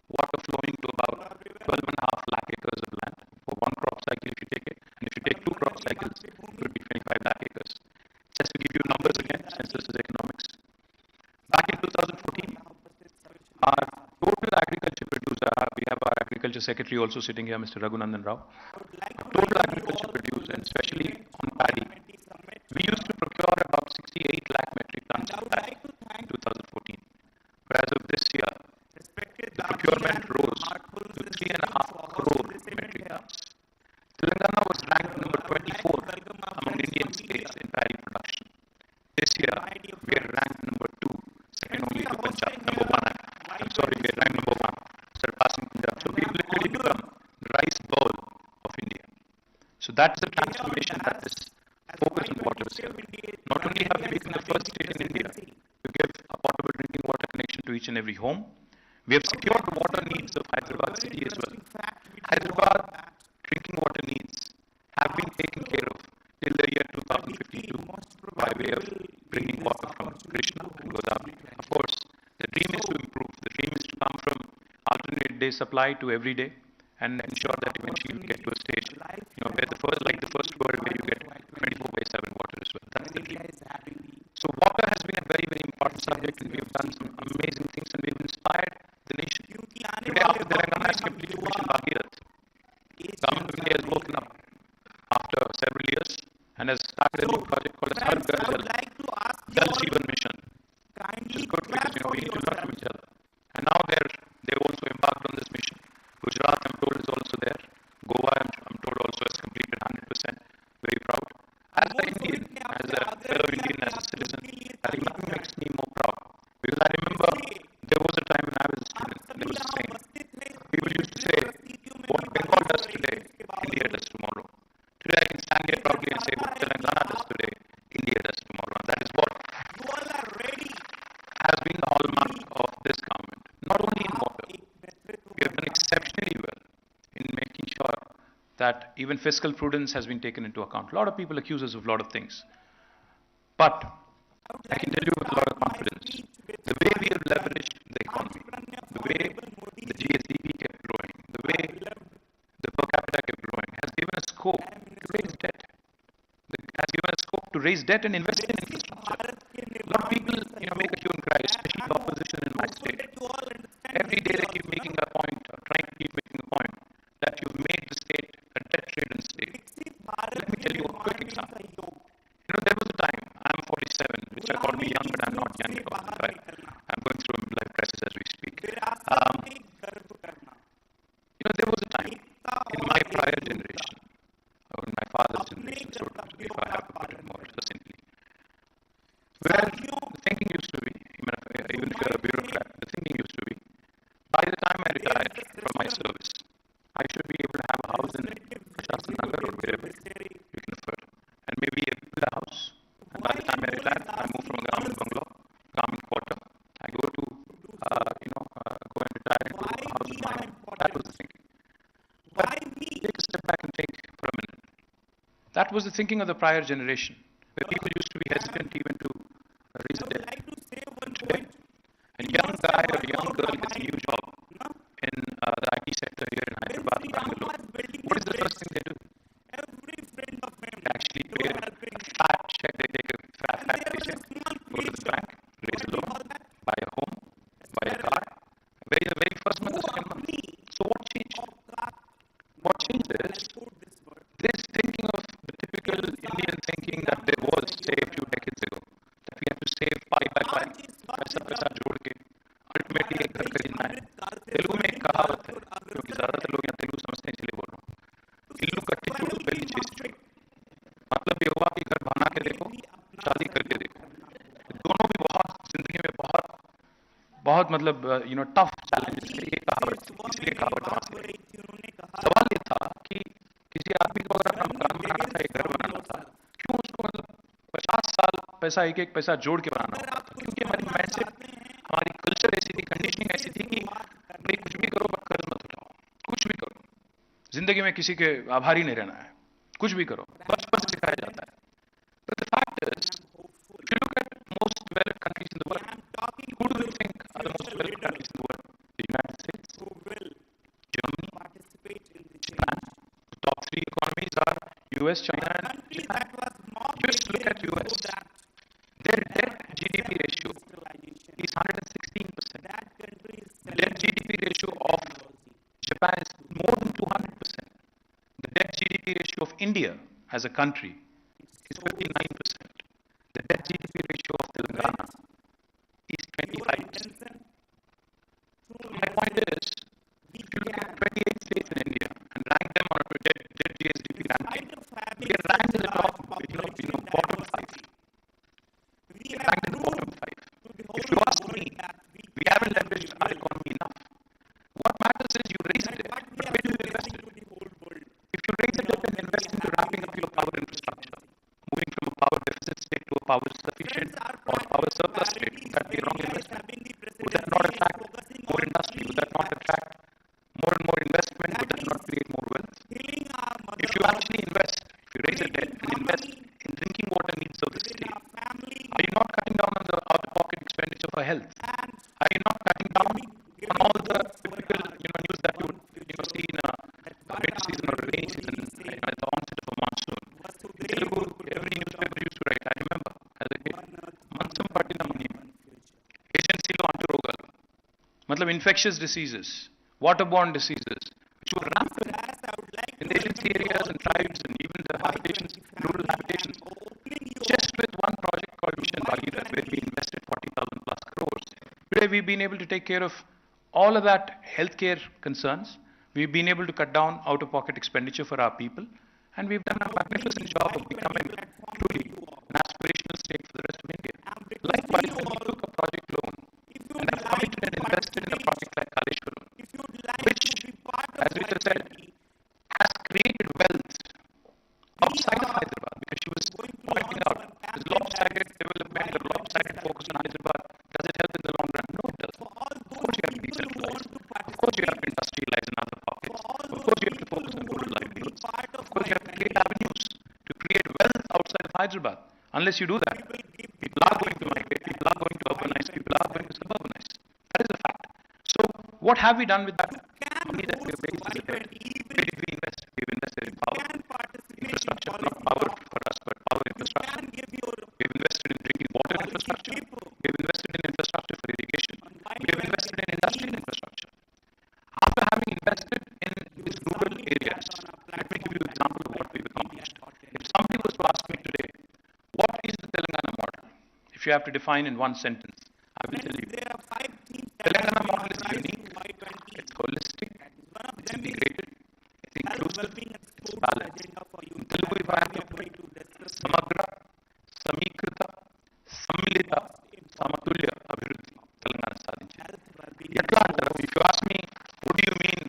water flowing to about 12.5 lakh acres of land for one crop cycle if you take it, and if you take two crop cycles, it would be 25 lakh acres. Just to give you numbers again, since this is economics. Back in 2014, our total agriculture producer, we have our agriculture secretary also sitting here, Mr. Raghunandan Rao. Our total agriculture producer, and especially on paddy, we used to procure about 68 lakh metric tons of paddy in 2014. But as of this year, the procurement rose to 3.5 crore metric tons. Telangana was ranked number 24 among Indian states in paddy production. This year, we are ranked number 2, second only to Punjab. Number 1, I'm sorry, we are ranked number 1, surpassing Punjab. So we've literally become the rice bowl of India. So that's the transformation that this focus on water is here. Not only have we become the first state in India to give a potable drinking water connection to each and every home, we have secured the water needs of Hyderabad city as well. Hyderabad drinking water needs have been taken care of till the year 2052 by way of bringing water from Krishna and Godavari. Of course, the dream is to improve. The dream is to come from alternate day supply to every day and ensure that eventually we get to a stage, where like the first world where you get 24/7 water as well. That's the dream. So water has been a very, very important subject, and we have done some amazing things, and we have inspired the nation. Today, after Telangana has completed Mission Bhagirath, Government of India has woken up after several years and has started a new project called as Har Ghar Jal Jeevan Mission. Which is good because we need to learn from each other. And now they've also embarked on this mission. Gujarat, I'm told, is also fellow Indian as a citizen, I think nothing makes me more proud. Because I remember there was a time when I was a student, there was a saying. People used to say, what Bengal does today, India does tomorrow. Today I can stand here proudly and say, what Telangana does today, India does tomorrow. And that is what has been the hallmark of this government. Not only in water, we have done exceptionally well in making sure that even fiscal prudence has been taken into account. A lot of people accuse us of a lot of things. But I can tell you with a lot of confidence, the way we have leveraged the economy, the way the GSDP kept growing, the way the per capita kept growing, has given us scope to raise debt. Has given us scope to raise debt and invest in infrastructure. A lot of people, make a hue and cry, especially the opposition in my state. Every day they keep making a point, or trying to keep making a point, that you've made the state a debt-ridden state. Let me tell you a quick example. There was a time, I'm 47, which I call me young, but I'm not young at all. In fact, I'm going through a midlife crisis as we speak. There was a time in my prior generation, or in my father's generation, so to speak, if I have to put it more succinctly, where the thinking used to be, even if you're a bureaucrat, the thinking used to be, by the time I retire from my service, I should be able to have a house in Shastan Nagar or wherever you can afford, and maybe a bigger house. And by the time I retire, I move from a government bungalow, government quarter, I go to, go and retire into a house of my own. That was the thinking. But take a step back and think for a minute. That was the thinking of the prior generation, where people used to be hesitant even to raise a debt. Today, a young guy or a young girl gets a new job in the IT sector here in Hyderabad, Bangalore. What is the first thing they do? They actually pay a fat check, they take a fat paycheck, go to the bank, raise a loan, buy a home, buy a car, the very first month, the second month. So what changed? What changed is this thinking of the typical Indian thinking that there was, say, a few decades ago, that we have to save pie by pie, पैसा जोड़ के ultimately एक घर खरीदना है. तेलुगु में एक कहावत है, क्योंकि ज़्यादातर लोग यहाँ तेलुगु समझते हैं इसलिए बोल रहा हूँ. इल्लू कट्टी चूड़ू बेली चीज चूड़ी. मतलब ये हुआ कि घर बना के देखो, शादी करके देखो. दोनों भी बहुत जिंदगी में बहुत मतलब टफ चैलेंजेस थे. ये कहावत इसलिए कहावत वहाँ से आई. सवाल ये था कि किसी आदमी को अगर अपना मकान बनाना था, एक घर बनाना था, क्यों उसको 50 साल पैसा एक एक पैसा जोड़ के बनाना होता था? क्योंकि हमारी माइंडसेट, हमारी कल्चर ऐसी थी, कंडीशनिंग ऐसी थी कि भाई कुछ भी करो पर कर्ज मत उठाओ, कुछ भी करो, जिंदगी में किसी के आभारी नहीं रहना है, कुछ भी करो, बचपन से सिखाया जाता है. But the fact is, if you look at most developed countries in the world, who do you think are the most developed countries in the world? The United States, Germany, Japan. The top three economies are US, China, and Japan. Just look at US. Their debt GDP ratio is 116%. The debt GDP ratio of Japan is more than 200%. The debt GDP ratio of India as a country is 59%. The debt GDP ratio of Telangana is 25%. So my point is, if you look at 28 states in India and rank them on a debt GSDP ranking, we are ranked in the top, bottom 5. We are ranked in the bottom 5. If you ask me, we haven't leveraged our economy enough. What matters is you raise a debt, but where do you invest it? If you raise a debt and invest into ramping up your power infrastructure, moving from a power deficit state to a power sufficient or power surplus state, would that be a wrong investment? Would that not attract more industry? Would that not attract more and more investment? Would that not create more wealth? If you actually invest, if you raise a debt and invest in drinking water needs of the city, are you not cutting down on the out-of-pocket expenditure for health? Are you not cutting down on all the typical news that you would see in a winter season or a rainy season, at the onset of a monsoon? In Telugu, every newspaper used to write, I remember as a kid, Mansam Pattina Manima, agency lo antu rogalu. Matlab infectious diseases, waterborne diseases, which were rampant in the agency areas and tribes and even the habitations, rural habitations. Just with one project called Mission Bhagirat, where we invested 40,000 plus crores. Today we've been able to take care of all of that healthcare concerns. We've been able to cut down out-of-pocket expenditure for our people, and we've done a magnificent job of becoming truly an aspirational aspirational state for the rest of India. Likewise, when we took a project loan and have committed and invested in a project like Kaleshwaram, which, as Rita said, has created wealth outside of Hyderabad, because she was pointing out this lopsided development, the lopsided focus on Hyderabad, does it help in the long run? No, it doesn't. Of course you have to decentralize. Of course you have to industrialize in other pockets. Of course you have to focus on rural livelihoods. Of course you have to create avenues to create wealth outside of Hyderabad. Unless you do that, people are going to migrate, people are going to urbanize, people are going to suburbanize. That is a fact. So what have we done with that money that we have raised as a debt? Where did we invest? We have invested in power. Infrastructure, not power for us, but power infrastructure. We have invested in drinking water infrastructure. We have invested in infrastructure for irrigation. We have invested in industrial infrastructure. After having invested in these rural areas, let me give you an example of what we've accomplished. If somebody was to ask me today, what is the Telangana model? If you have to define in one sentence, I will tell you. Telangana model is unique, it's holistic, it's integrated, it's inclusive, it's balanced. In Telugu, if I have to put it, Samagra, Samikrita, Samilita, Samatulya Abhiruddhi, Telangana sadhinచింది. Etla antaru? If you ask me, what do you mean?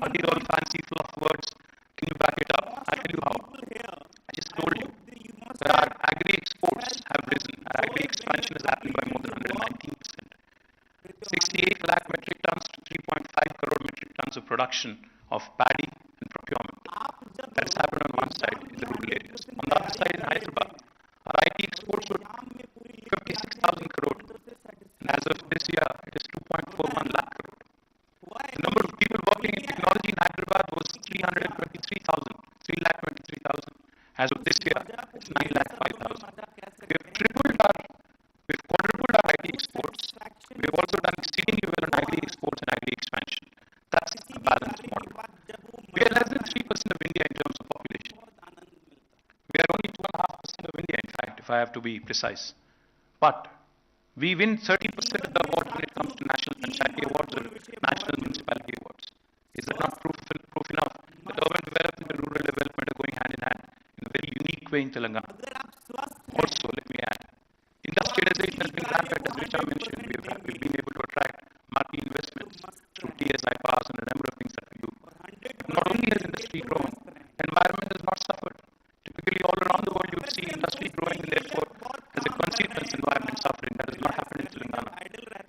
Are these all fancy fluff words? Can you back it up? I'll tell you how. I just told you. Our agri exports have risen. Our agri expansion is happening by more than 119%. 68 lakh metric tons to 3.5 crore metric tons of production of paddy and procurement. That has happened on one side in the rural areas. On the other side in Hyderabad, our IT exports were 56,000 crore. And as of this year, it is 2.41 lakh crore. The number of people working in technology in Hyderabad was 323,000. 3,23,000. As of this year, it's 9,05,000. We've quadrupled our IT exports. We've also done exceedingly well on agri exports and agri expansion. That's a balanced model. We are less than 3% of India in terms of population. We are only 2.5% of India, in fact, if I have to be precise. But we win 30% of the awards when it comes to National Panchayati Awards or National Municipality Awards. Is that not proof enough that urban development and rural development are going hand in hand in a very unique way in Telangana? Also, let me add, industrialization has been rapid, as Richa mentioned. We've been able to attract marquee investments through TSI pass and a number of things that we do. But not only has industry grown, environment has not suffered. Typically, all around the world, you would see industry growing, and therefore, as a consequence, environment suffering. That has not happened in Telangana.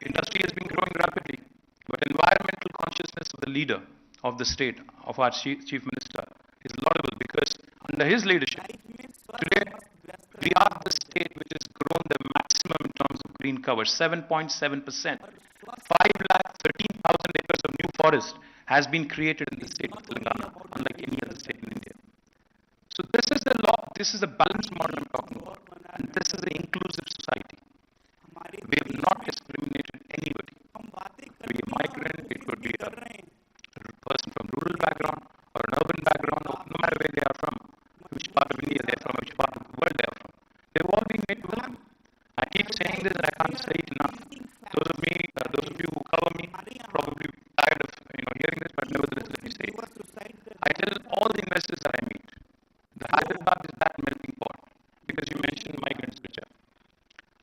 Industry has been growing rapidly, but environmental consciousness of the leader of the state, of our chief minister, is laudable, because under his leadership, today, we are the state which has grown the maximum in terms of green cover, 7.7%. 5,13,000 acres of new forest has been created in the state of Telangana, unlike any other state in India. So this is the law, this is the balanced model I'm talking about, and this is an inclusive society. We have not discriminated anybody. Be a migrant, it could be a person from rural background or an urban background, no matter where they are from, which part of India they are from, which part of the world they are from. They've all been made welcome. I keep saying this and I can't say it enough. Those of you who cover me, probably tired of hearing this, but nevertheless let me say it. I tell all the investors that I meet, the Hyderabad is that melting pot, because you mentioned migrants, Richa.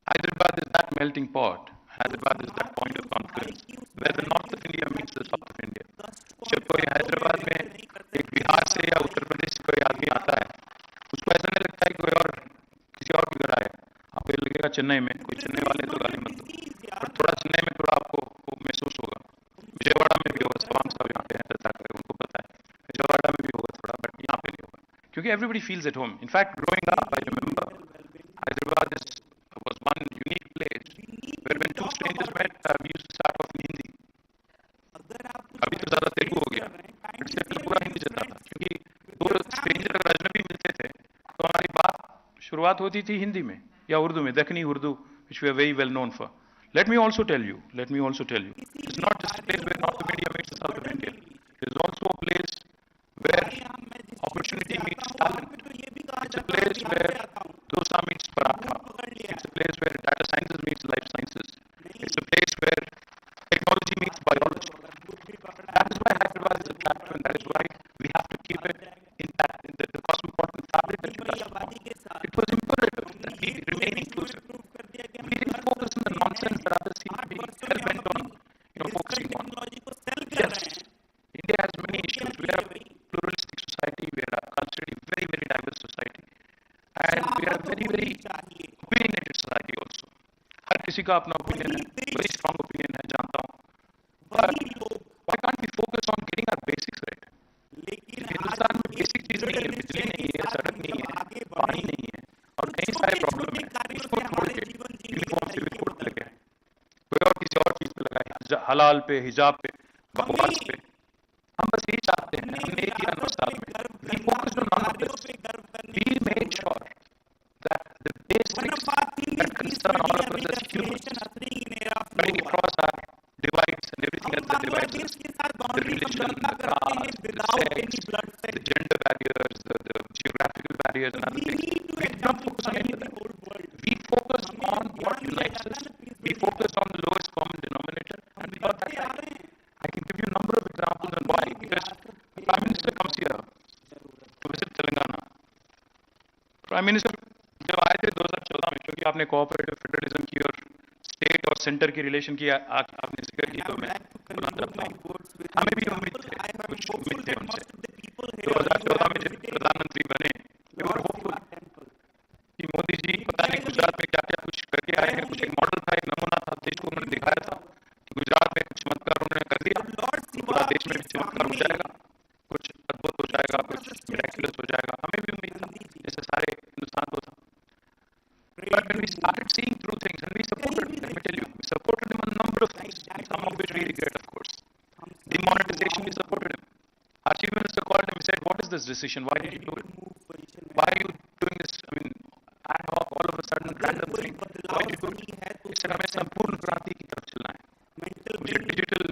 Hyderabad is that melting pot. Hyderabad is that point of confluence where the north of India meets the south of India. जब कोई हैदराबाद में एक बिहार से या उत्तर प्रदेश से कोई आदमी आता है, उसको ऐसा नहीं लगता है कि कोई और किसी और की घर आया। आपको ये लगेगा चेन्नई में, कोई चेन्नई वाले तो गाली मत दो, पर थोड़ा चेन्नई में थोड़ा आपको महसूस होगा। विजयवाड़ा में भी होगा, स्वाम साहब यहाँ पे हैं, उनको पता है। विजयवाड़ा में भी होगा थोड़ा, बट यहाँ पे नहीं होगा, क्योंकि everybody feels at home. In fact, growing up, I remember Hyderabad was one unique place where when two strangers met, we used to start off in Hindi. अभी तो ज़्यादा तेलुगु हो गया, बट इससे पहले पूरा हिंदी चलता था, क्योंकि दो स्ट्रेंजर अगर अजनबी मिलते थे तो हमारी बात शुरुआत होती थी हिंदी में या उर्दू में, Dakhni Urdu, which we are very well known for. Let me also tell you, it's not just a place where North of India meets the South of India. It is also a place where opportunity meets talent. It's a place where dosa meets paratha. It's a place where data sciences meets life sciences. It's a place where technology meets biology. That is why Hyderabad is attractive, and that is why we have to keep it intact. The cosmopolitan fabric that you touched upon. It was imperative very diverse society. And we are a very, very opinionated society also. हर किसी का अपना opinion है, very strong opinion है, जानता हूँ. But why can't we focus on getting our basics right? Hindustan में basic चीज नहीं है, बिजली नहीं है, सड़क नहीं है, पानी नहीं है, और कई सारे प्रॉब्लम है. उसको छोड़ के यूनिफॉर्म सिविल कोड पे लगे हैं. कोई और किसी और चीज पे लगा है, हलाल पे, हिजाब पे, बकवास पे. हम बस यही चाहते हैं. हमने एक किया 9 साल में. We focused on none of this. We made sure that the basics that concern all of us as humans, cutting across our divides and everything else that divides us, the religion, the caste, the sex, the gender barriers, the geographical barriers and other things. We did not focus on any of that. We focused on what unites us. We focused on the lowest common denominator, and we got that right. I can give you a number of examples on why. Because the Prime Minister comes here to visit Telangana. Prime Minister जब आए थे 2014 में, क्योंकि आपने cooperative federalism की और state और centre की रिलेशन की आपने जिक्र की, तो मैं बुलाता हूँ. हमें भी उम्मीद थे उनसे. 2014 में जब प्रधानमंत्री बने, we were hopeful कि मोदी जी पता नहीं गुजरात में क्या क्या कुछ करके आए हैं. कुछ एक मॉडल था, एक नमूना था, देश को उन्होंने दिखाया था कि गुजरात में कुछ चमत्कार उन्होंने कर दिया, पूरा देश में भी चमत्कार हो जाएगा, कुछ अद्भुत हो जाएगा, कुछ मिरेकुलस हो जाएगा. हमें भी उम्मीद था, जैसे सारे हिंदुस्तान को था. But when we started seeing through things, and we supported, let me tell you, we supported him on a number of things, some of which we regret, of course. Demonetization, we supported him. Our chief minister called him and said, what is this decision? Why did you do it? Why are you doing this? I mean, ad hoc, all of a sudden, random thing. Why did you do it? He said, हमें संपूर्ण क्रांति की तरफ चलना है. मुझे digital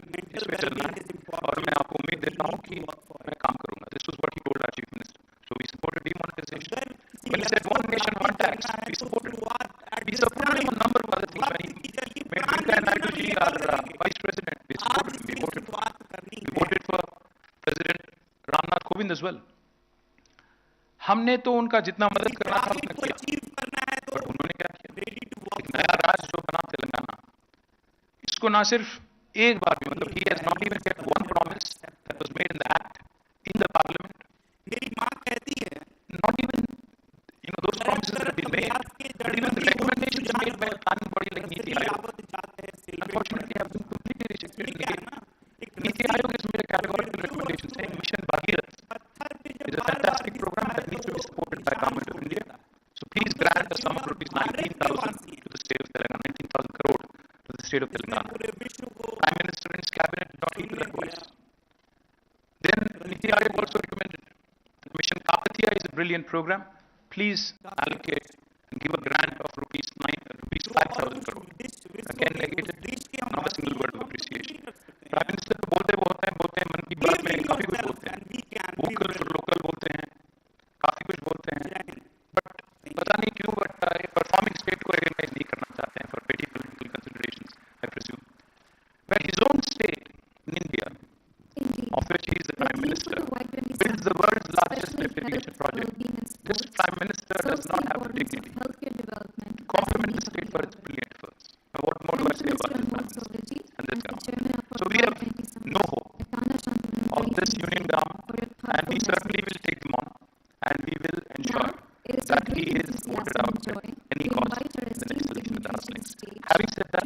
इसमें चलना है, और मैं आपको उम्मीद देता हूँ कि मैं काम करूँगा. This was what he told our chief minister. So we supported demonetization. When he said one nation, one tax, we supported him. We supported him on a number of other things. When he made Venkaiah Naidu ji our vice president, we supported him. We voted for President Ramnath Kovind as well. हमने तो उनका जितना मदद करना था उतना किया. पर उन्होंने क्या किया? एक नया राज्य जो बना तेलंगाना, इसको ना सिर्फ एक बार भी, मतलब he has not even kept one promise that was made in the act, in the parliament. Not even, those promises that have been made, but even the recommendations made by a planning body like Niti Aayog, unfortunately have been completely rejected and negated. Niti Aayog has made a categorical recommendation saying Mission Bhagirath is a fantastic program that needs to be supported by Government of India. So please grant a sum of rupees 19,000 to the state of Telangana, 19,000 crore to the state of Telangana. Prime Minister and his cabinet did not heed that advice. Then Niti Aayog also recommended that Mission Kakatiya is a brilliant program. Please allocate and give a grant of rupees 5,000 crore. Again negated, not a single word of appreciation. Prime Minister तो बोलते हैं मन की बात में काफी कुछ बोलते हैं, वोकल फॉर लोकल बोलते हैं, काफी कुछ बोलते हैं, बट पता नहीं क्यों परफॉर्मिंग स्टेट को रिकॉग्नाइज नहीं करना चाहते हैं, for petty political considerations, I presume. But his own state in India, of which he is the Prime Minister, builds the world's largest lift irrigation project. This Prime Minister does not have the dignity to compliment the state for its brilliant efforts. Now, what more do I say about this Prime Minister and this government? So we have no hope of this union government, and we certainly will take him on, and we will ensure that he is voted out at any cost in the next election with the House links. Having said that,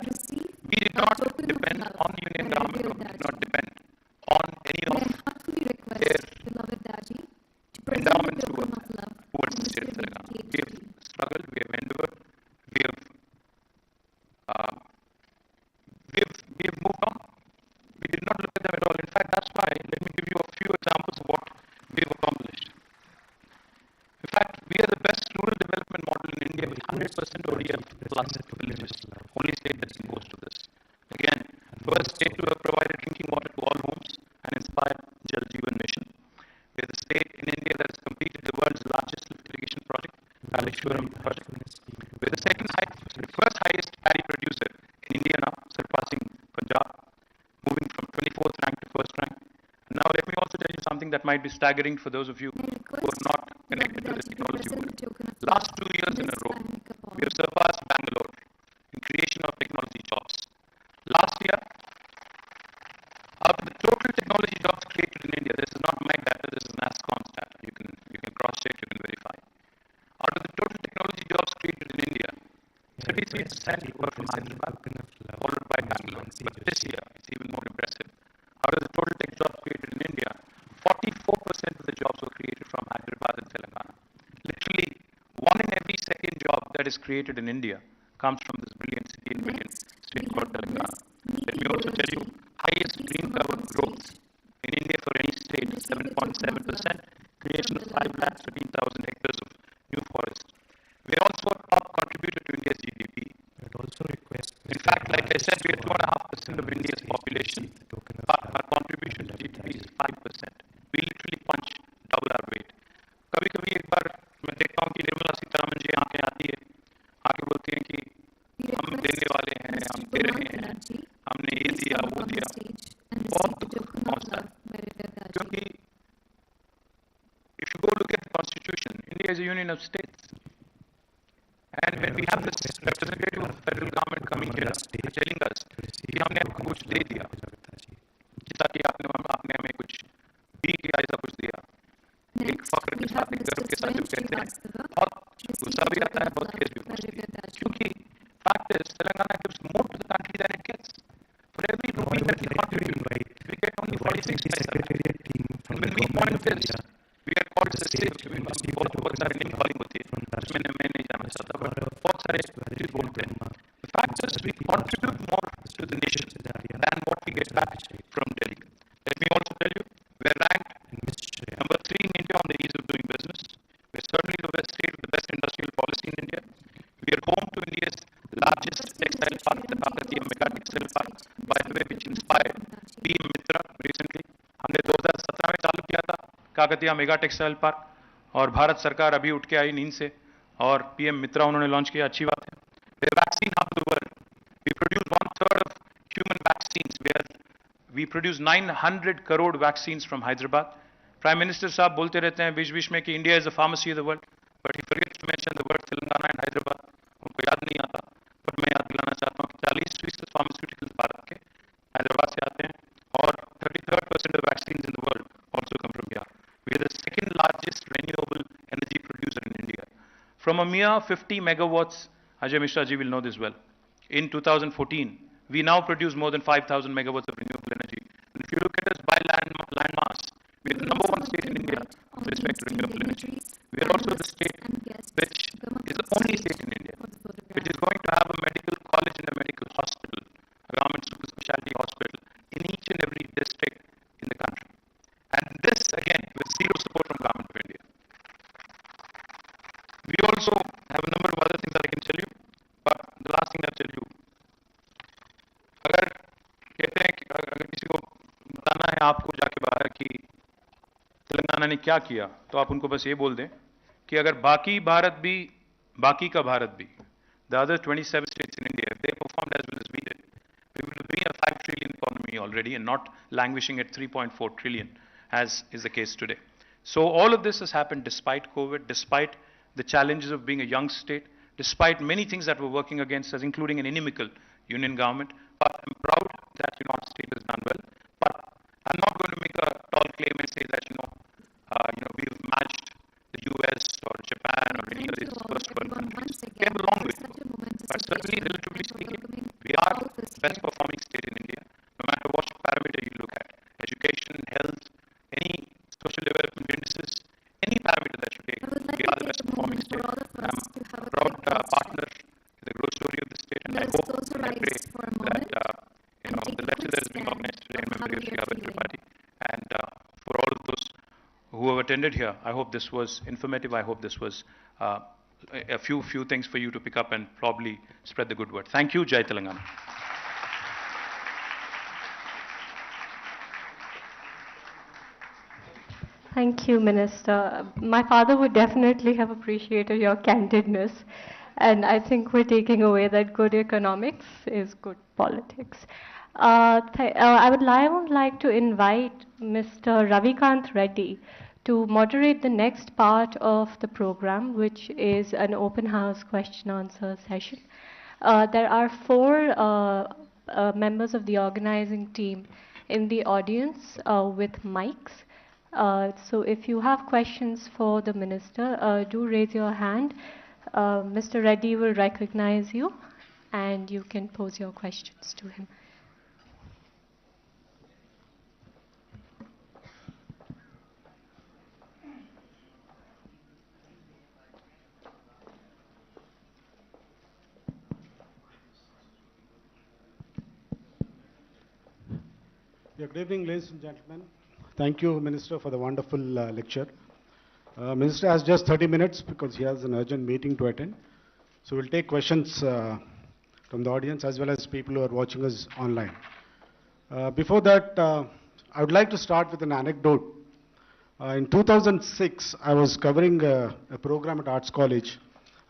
we did not depend on the union government, or we did not depend on any of their endowments towards the state of Telangana. We have struggled, we have endeavored, we have moved on. We did not look at them at all. In fact, that's why, let me give you a few examples of what we have accomplished. In fact, we are the best rural development model in India with 100% ODF plus villages. Only state that can boast of this. Again, first state to have provided drinking water to all homes and inspired Jal Jeevan mission. We are the state in India that has completed the world's largest lift irrigation project, Kaleshwaram project. We are the first highest paddy producer in India now, surpassing Punjab, moving from 24th rank to first rank. And now let me also tell you something that might be staggering for those of you who are not connected to the technology world. Last 2 years in a row, we have surpassed Bangalore in creation of technology jobs. Last year, out of the total technology jobs created in India, this is not my data, this is NASSCOM's data. You can cross-check, you can created in India, 33% were from Hyderabad, followed by Bangalore. But this year, it's even more impressive. Out of the total tech jobs created in India, 44% of the jobs were created from Hyderabad and Telangana. Literally, 1 in every second job that is created in India comes from this brilliant city and brilliant state called Telangana. Let me also tell you, highest green cover growth in India for any state, 7.7%, creation of 5,13,000 hectares of new forest. We are also a top contributor to India's GDP. In fact, like I said, we are 2.5% of India's population, but our contribution to GDP is 5%. We literally punch double our weight. कभी-कभी एक बार मैं देखता हूँ कि निर्मला सीतारमण जी आके आती है, आके बोलती हैं कि हम देने वाले हैं, हम दे रहे हैं, हमने ये दिया, वो दिया. बहुत दुख पहुँचता है, क्योंकि if you go look at the constitution, India is a union of states. And when we have this representative of the federal government coming here telling us कि हमने आपको कुछ दे दिया, जैसा कि आपने हमें कुछ दी या ऐसा कुछ दिया, एक फख्र के साथ, एक गर्व के साथ जो कहते हैं, बहुत गुस्सा भी आता है, बहुत खेद भी पहुंचती है. क्योंकि fact is, Telangana gives more to the country than it gets. For every rupee that we contribute, we get only 46 paisa. And when we point this, we are called as a slave. बहुत सारे name calling होती है, उसमें मैं नहीं जाना चाहता, but बहुत सारे चीज बोलते हैं. The fact is, we contribute more to the nation than what we get back from Delhi. Let me also tell you, we are ranked number 3 in India on the ease of doing business. We are certainly the best state with the best industrial policy in India. We are home to India's largest textile park, the Kakatiya Mega Textile Park, by the way, which inspired PM Mitra recently. हमने 2017 में चालू किया था Kakatiya mega textile park, और भारत सरकार अभी उठ के आई नींद से और पीएम मित्रा उन्होंने लॉन्च किया. अच्छी बात है. We are vaccine hub of the world. We produce 1/3 of human vaccines. We produce 900 crore vaccines from Hyderabad. Prime Minister साहब बोलते रहते हैं विश में कि India is the pharmacy of the world, but he forgets to mention the word Telangana and Hyderabad. उनको याद नहीं आता, पर मैं याद दिलाना चाहता हूँ कि 40% pharmaceuticals भारत के हैदराबाद से आते हैं, और 33% of vaccines in the world also come from here. We are the second largest renewable energy producer in India. From a mere 50 megawatts, Ajay Mishra ji will know this well, in 2014, we now produce more than 5,000 megawatts of renewable energy. And if you look at us by land mass, we are the number 1 state in India with respect to renewable energy. We are also the state which is the only state in India which is going to have a medical college and a medical hospital, a government super specialty hospital in each and every district in the country. And this again with zero support from government of India. We also have a number of other things that I can tell you, but the last thing I'll tell you, अगर कहते हैं कि अगर किसी को बताना है आपको जाके बाहर कि तेलंगाना ने क्या किया, तो आप उनको बस ये बोल दें कि अगर बाकी का भारत भी, the other 27 states in India, if they performed as well as we did, we would be a 5 trillion economy already and not languishing at 3.4 trillion as is the case today. So all of this has happened despite COVID, despite the challenges of being a young state, despite many things that were working against us, including an inimical union government. But I'm proud that our state has done well. But I'm not going to make a tall claim and say that we've matched the US or Japan or any of these first world countries. We have a long way to go. But certainly, relatively speaking, we are the best performing state in India, no matter what parameter you look at. Education, health, any social development indices, any parameter that you take, we are the best performing state. I'm a proud partner in the growth story of the state, and I hope and I pray that the lecture that is being organized today in memory of Shri Arvind Tripathi, and for all of those who have attended here, I hope this was informative. I hope this was a few things for you to pick up and probably spread the good word. Thank you. Jai Telangana. Thank you, Minister. My father would definitely have appreciated your candidness, and I think we're taking away that good economics is good politics. I would like to invite Mr. Ravikant Reddy to moderate the next part of the program, which is an open house question-answer session. There are 4 members of the organizing team in the audience with mics. So if you have questions for the minister, do raise your hand Mr. Reddy will recognize you and you can pose your questions to him. Yeah, good evening, ladies and gentlemen. Thank you, Minister, for the wonderful lecture. Minister has just 30 minutes because he has an urgent meeting to attend. So we'll take questions from the audience as well as people who are watching us online. Before that, I would like to start with an anecdote. In 2006, I was covering a program at Arts College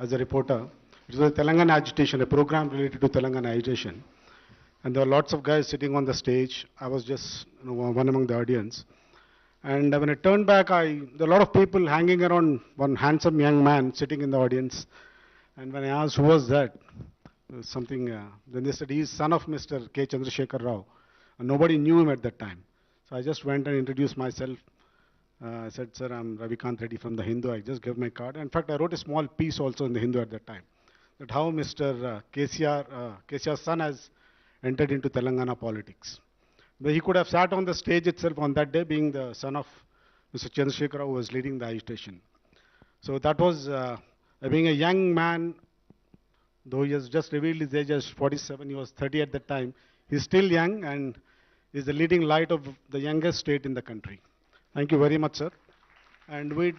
as a reporter. It was a Telangana agitation, a program related to Telangana agitation. And there were lots of guys sitting on the stage. I was just one among the audience. And when I turned back, there were a lot of people hanging around one handsome young man sitting in the audience. And when I asked who was that, something, then they said he's son of Mr. K. Chandrasekhar Rao. And nobody knew him at that time. So I just went and introduced myself. I said, sir, I'm Ravikant Reddy from the Hindu. I just gave my card. In fact, I wrote a small piece also in the Hindu at that time. That how Mr. KCR's son has entered into Telangana politics. But he could have sat on the stage itself on that day, being the son of Mr. Chandrasekhar Rao, who was leading the agitation. So that was, being a young man, though he has just revealed his age as 47, he was 30 at that time. He's still young and is the leading light of the youngest state in the country. Thank you very much, sir. And we'd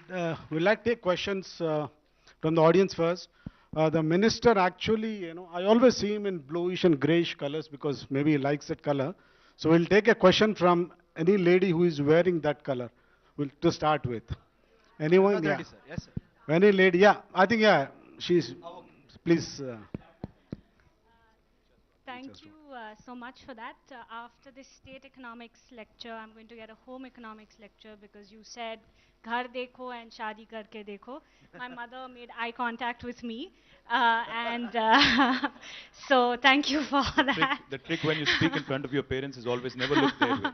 like to take questions from the audience first. The minister actually, I always see him in bluish and grayish colors because maybe he likes that color. So we'll take a question from any lady who is wearing that color. To start with. Anyone? Yeah. Sir. Yes, sir. Any lady? Yeah. I think, yeah, she's, please. Thank you so much for that. After this state economics lecture, I'm going to get a home economics lecture because you said, ghar dekho and shadi karke dekho. My mother made eye contact with me. So thank you for that. The trick when you speak in front of your parents is always never look their way.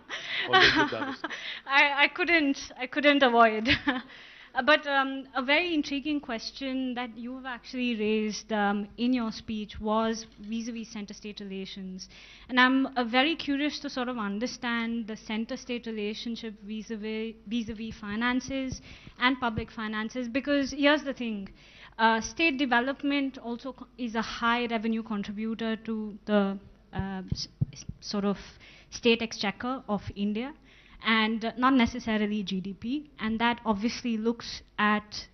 Always look the other side. I couldn't avoid. But a very intriguing question that you've actually raised in your speech was vis-a-vis center-state relations. And I'm very curious to sort of understand the center-state relationship vis-a-vis finances and public finances, because here's the thing. State development also is a high revenue contributor to the sort of state exchequer of India, and not necessarily GDP, and that obviously looks at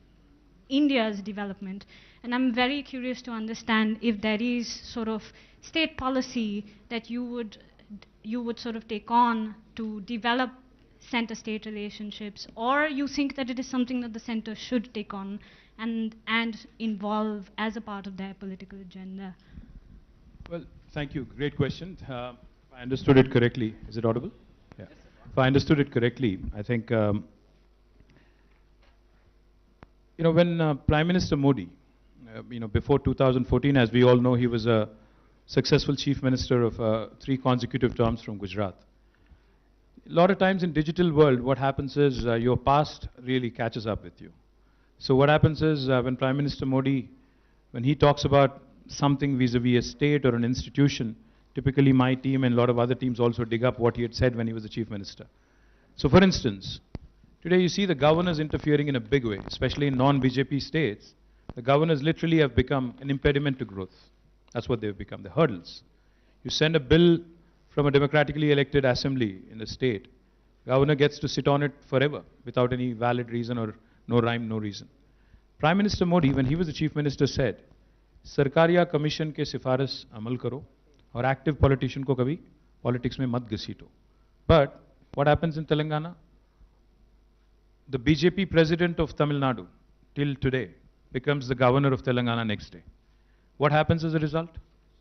India's development. And I'm very curious to understand if there is sort of state policy that you would sort of take on to develop center-state relationships, or you think that it is something that the center should take on and involve as a part of their political agenda. Well, thank you. Great question. If I understood it correctly, is it audible? Yeah. If I understood it correctly, I think, when Prime Minister Modi, before 2014, as we all know, he was a successful chief minister of 3 consecutive terms from Gujarat. A lot of times in digital world, what happens is your past really catches up with you. So what happens is when Prime Minister Modi, when he talks about something vis-a-vis a state or an institution, typically my team and a lot of other teams also dig up what he had said when he was the chief minister. So for instance, today you see the governors interfering in a big way, especially in non-BJP states. The governors literally have become an impediment to growth. That's what they've become, the hurdles. You send a bill from a democratically elected assembly in the state, governor gets to sit on it forever without any valid reason or no rhyme, no reason. Prime Minister Modi, when he was the chief minister, said, Sarkariya Commission ke sifaris amal karo, और active politician को कभी politics में मत घसीटो. But what happens in Telangana? The BJP president of Tamil Nadu till today becomes the governor of Telangana next day. What happens as a result?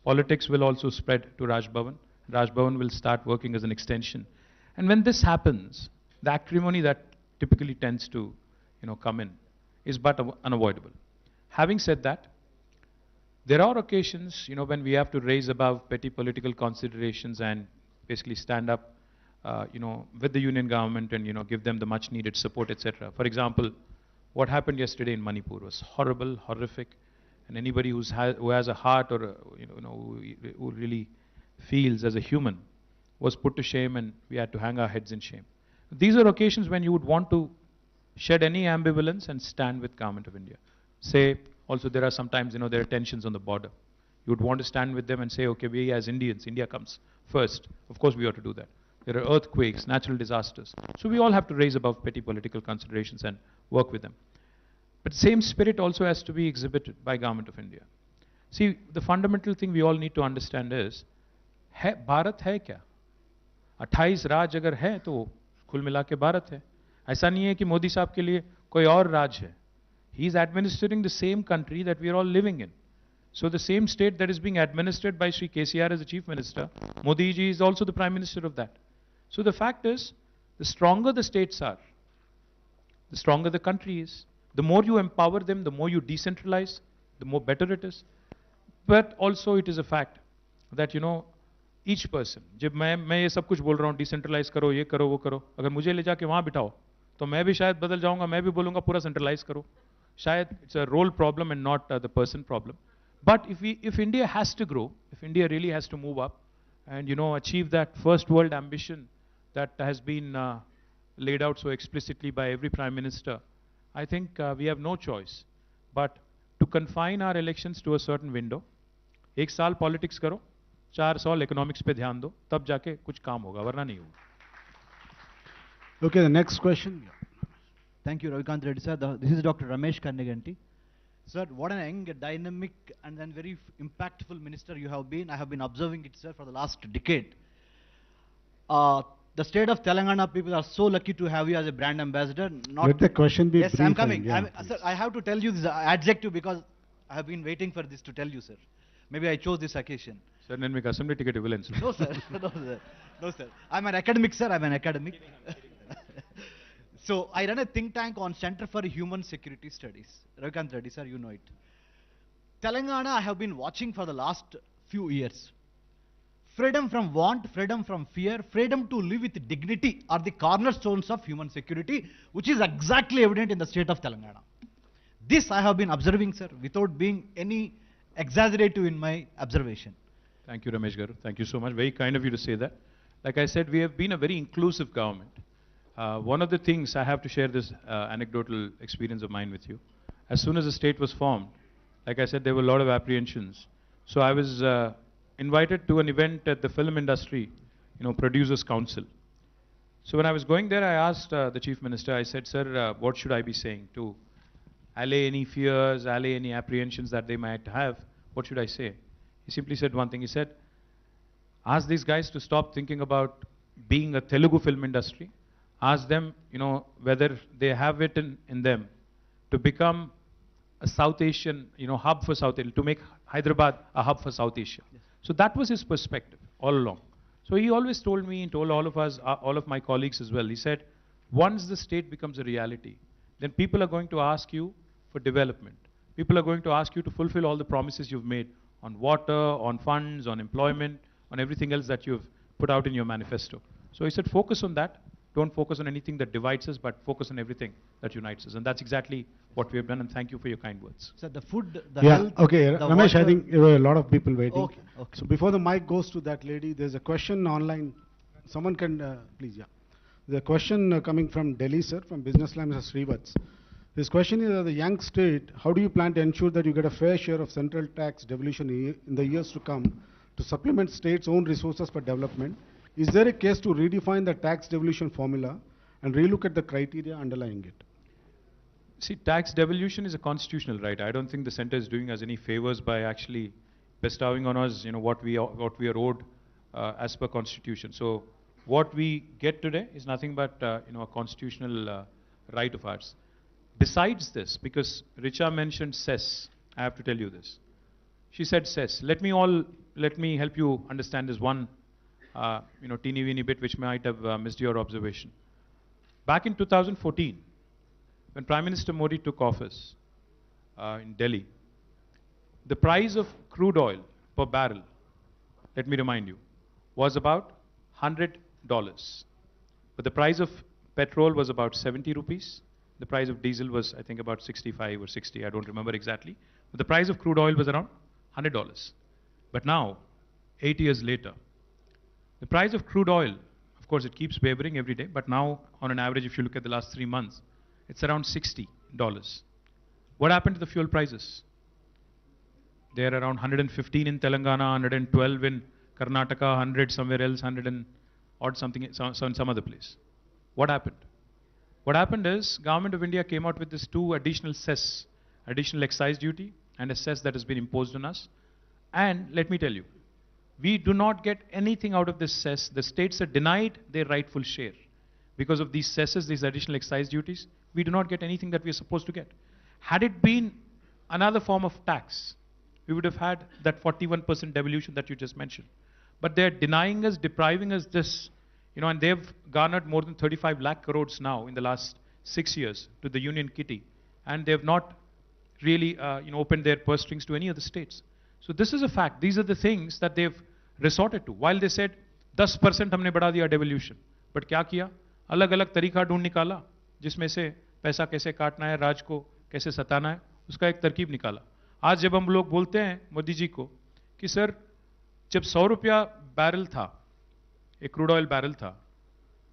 Politics will also spread to Raj Bhavan. Raj Bhavan will start working as an extension. And when this happens, the acrimony that typically tends to come in is but unavoidable. Having said that, there are occasions, when we have to raise above petty political considerations and basically stand up, with the union government and, give them the much needed support, etc. For example, what happened yesterday in Manipur was horrible, horrific. And anybody who has a heart or who really feels as a human was put to shame, and we had to hang our heads in shame. These are occasions when you would want to shed any ambivalence and stand with government of India. Say, also there are sometimes, there are tensions on the border. You would want to stand with them and say, okay, we as Indians, India comes first. Of course we ought to do that. There are earthquakes, natural disasters. So we all have to raise above petty political considerations and work with them. But same spirit also has to be exhibited by government of India. See, the fundamental thing we all need to understand is, Bharat hai kya? 28 राज अगर है तो कुल मिला के भारत है. ऐसा नहीं है कि मोदी साहब के लिए कोई और राज है. He is administering the same country that we are all living in. So the same state that is being administered by Sri KCR as the Chief Minister, Modi ji is also the Prime Minister of that. So the fact is, the stronger the states are, the stronger the country is. The more you empower them, the more you decentralize, the more better it is. But also it is a fact that, each person, जब मैं ये सब कुछ बोल रहा हूँ, decentralize करो, ये करो, वो करो, अगर मुझे ले जाके वहाँ बिठाओ, तो मैं भी शायद बदल जाऊँगा, मैं भी बोलूँगा पूरा centralize करो. शायद it's a role problem and not the person problem. But if India has to grow, if India really has to move up and, achieve that first world ambition that has been laid out so explicitly by every Prime Minister, I think we have no choice but to confine our elections to a certain window. एक साल politics करो, 4 साल economics पे ध्यान दो, तब जाके कुछ काम होगा, वरना नहीं होगा. Okay, the next question. Thank you, Ravikant Reddy sir. This is Dr. Ramesh Kannaganti. Sir, what an young, dynamic, and then very impactful minister you have been. I have been observing it, sir, for the last decade. The state of Telangana people are so lucky to have you as a brand ambassador. Let the question be yes, brief. I'm coming. Yeah, Sir, I have to tell you this adjective because I have been waiting for this to tell you, sir. Maybe I chose this occasion. Sir, నేను మీకు assembly ticket ఇవ్వలేను sir. No, sir. No, sir. No, sir. I'm an academic, sir. I'm an academic. So, I run a think tank on Center for Human Security Studies. Ravikant Reddy, sir, you know it. Telangana, I have been watching for the last few years. Freedom from want, freedom from fear, freedom to live with dignity are the cornerstones of human security, which is exactly evident in the state of Telangana. This I have been observing, sir, without being any exaggerative in my observation. Thank you, Ramesh Garu. Thank you so much. Very kind of you to say that. Like I said, we have been a very inclusive government. One of the things, I have to share this anecdotal experience of mine with you. As soon as the state was formed, like I said, there were a lot of apprehensions. So I was invited to an event at the film industry, Producers Council. So when I was going there, I asked the Chief Minister, I said, sir, what should I be saying to allay any fears, allay any apprehensions that they might have? What should I say? He simply said one thing. He said, ask these guys to stop thinking about being a Telugu film industry. Ask them, whether they have it in them to become a South Asian, hub for South Asia, to make Hyderabad a hub for South Asia. Yes. So that was his perspective all along. So he always told me, and told all of us, all of my colleagues as well, he said, once the state becomes a reality, then people are going to ask you for development. People are going to ask you to fulfill all the promises you've made on water, on funds, on employment, on everything else that you've put out in your manifesto. So he said, focus on that. Don't focus on anything that divides us, but focus on everything that unites us. And that's exactly what we have done, and thank you for your kind words. So the food, the yeah, health, okay, the Ramesh, water. I think there were a lot of people waiting. Okay, okay. So before the mic goes to that lady, there's a question online. Someone can, please, yeah. The question coming from Delhi, sir, from Business Line, Mr. Srivats. His question is, as a young state, how do you plan to ensure that you get a fair share of central tax devolution in the years to come to supplement states' own resources for development? Is there a case to redefine the tax devolution formula and relook at the criteria underlying it? See, tax devolution is a constitutional right. I don't think the center is doing us any favors by actually bestowing on us, what we are owed as per constitution. So what we get today is nothing but, a constitutional right of ours. Besides this, because Richa mentioned cess, I have to tell you this. She said cess. Let me help you understand this one, teeny weeny bit which might have missed your observation. Back in 2014, when Prime Minister Modi took office in Delhi, the price of crude oil per barrel, let me remind you, was about $100. But the price of petrol was about 70 rupees, the price of diesel was, I think, about 65 or 60, I don't remember exactly. But the price of crude oil was around $100. But now, 8 years later, the price of crude oil, of course, it keeps wavering every day, but now, on an average, if you look at the last 3 months, it's around $60. What happened to the fuel prices? They're around 115 in Telangana, 112 in Karnataka, 100 somewhere else, 100 and odd something in some other place. What happened? What happened is, Government of India came out with this 2 additional cess, additional excise duty, and a cess that has been imposed on us. And let me tell you, we do not get anything out of this cess. The states are denied their rightful share. Because of these cesses, these additional excise duties, we do not get anything that we are supposed to get. Had it been another form of tax, we would have had that 41% devolution that you just mentioned. But they're denying us, depriving us this, and they've garnered more than 35 lakh crores now in the last 6 years to the union kitty. And they've not really, opened their purse strings to any of the states. So this is a fact. These are the things that they've resorted to. While they said, 10% हमने बढ़ा दिया devolution. But क्या किया? अलग-अलग तरीका ढूंढ निकाला, जिसमें से पैसा कैसे काटना है, राज को कैसे सताना है, उसका एक तरकीब निकाला. आज जब हम लोग बोलते हैं मोदी जी को कि सर, जब 100 रुपया बैरल था, एक क्रूड ऑयल बैरल था,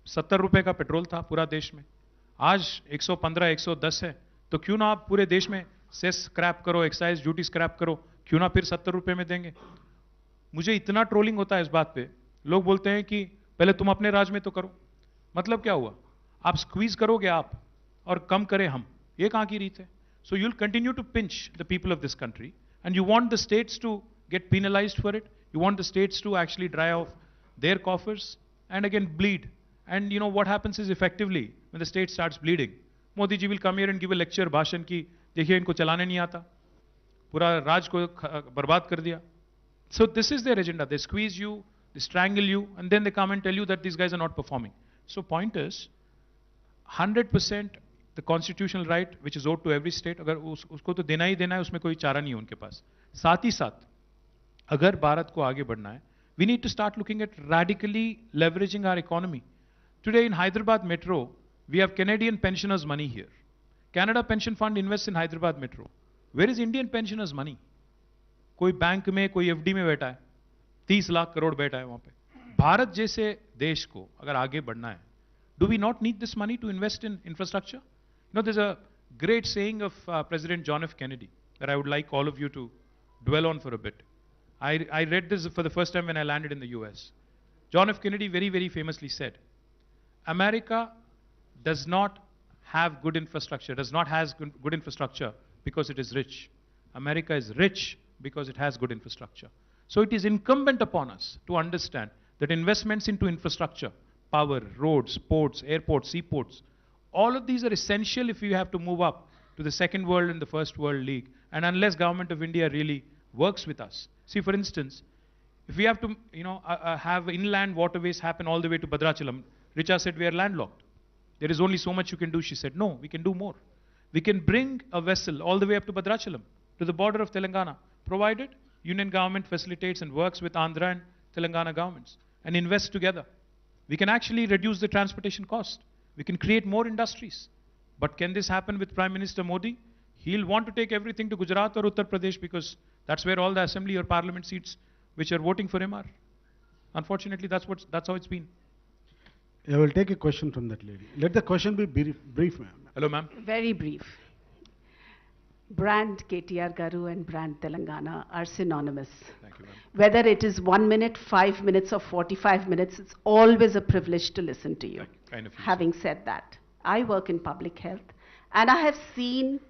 70 रुपए का पेट्रोल था पूरा देश में, आज 115, 110 है, तो क्यों ना आप पूरे देश में सेस स्क्रैप करो, एक्साइज ड्यूटी स्क्रैप करो, क्यों ना फिर 70 रुपए में देंगे. मुझे इतना ट्रोलिंग होता है इस बात पे. लोग बोलते हैं कि पहले तुम अपने राज में तो करो. मतलब क्या हुआ? आप स्क्वीज करोगे आप और कम करें हम. ये कहां की रीत है? So you'll continue to pinch the people of this country, and you want the states to get penalized for it. You want the states to actually dry off their coffers and again bleed. And what happens is, effectively, when the state starts bleeding, Modi ji will come here and give a lecture, भाषण की, देखिए इनको चलाने नहीं आता, पूरा राज को बर्बाद कर दिया. So this is their agenda. They squeeze you, they strangle you, and then they come and tell you that these guys are not performing. So point is, 100% the constitutional right which is owed to every state, अगर उसको तो देना ही देना है, उसमें कोई चारा नहीं है उनके पास. साथ ही साथ, अगर भारत को आगे बढ़ना है, we need to start looking at radically leveraging our economy. Today in Hyderabad Metro, we have Canadian pensioners' money here. Canada Pension Fund invests in Hyderabad Metro. Where is Indian pensioners' money? कोई bank में, कोई FD में बैठा है, 30 लाख करोड़ बैठा है वहां पे. भारत जैसे देश को अगर आगे बढ़ना है, do we not need this money to invest in infrastructure? There's a great saying of President John F. Kennedy that I would like all of you to dwell on for a bit. I read this for the first time when I landed in the US. John F. Kennedy very, very famously said, America does not have good infrastructure, does not have good infrastructure because it is rich. America is rich because it has good infrastructure. So it is incumbent upon us to understand that investments into infrastructure, power, roads, ports, airports, seaports, all of these are essential if you have to move up to the second world and the first world league. And unless Government of India really works with us. See, for instance, if we have to, have inland waterways happen all the way to Bhadrachalam, Richa said we are landlocked. There is only so much you can do. She said, no, we can do more. We can bring a vessel all the way up to Bhadrachalam, to the border of Telangana, provided Union government facilitates and works with Andhra and Telangana governments and invest together. We can actually reduce the transportation cost. We can create more industries. But can this happen with Prime Minister Modi? He'll want to take everything to Gujarat or Uttar Pradesh because that's where all the assembly or parliament seats which are voting for him are. Unfortunately, that's how it's been. I will take a question from that lady. Let the question be brief, ma'am. Hello, ma'am. Very brief. Brand KTR Garu and brand Telangana are synonymous. Thank you, ma'am. Whether it is 1 minute, 5 minutes, or 45 minutes, it's always a privilege to listen to you. Kind of you, Having said that, I work in public health, and I have seen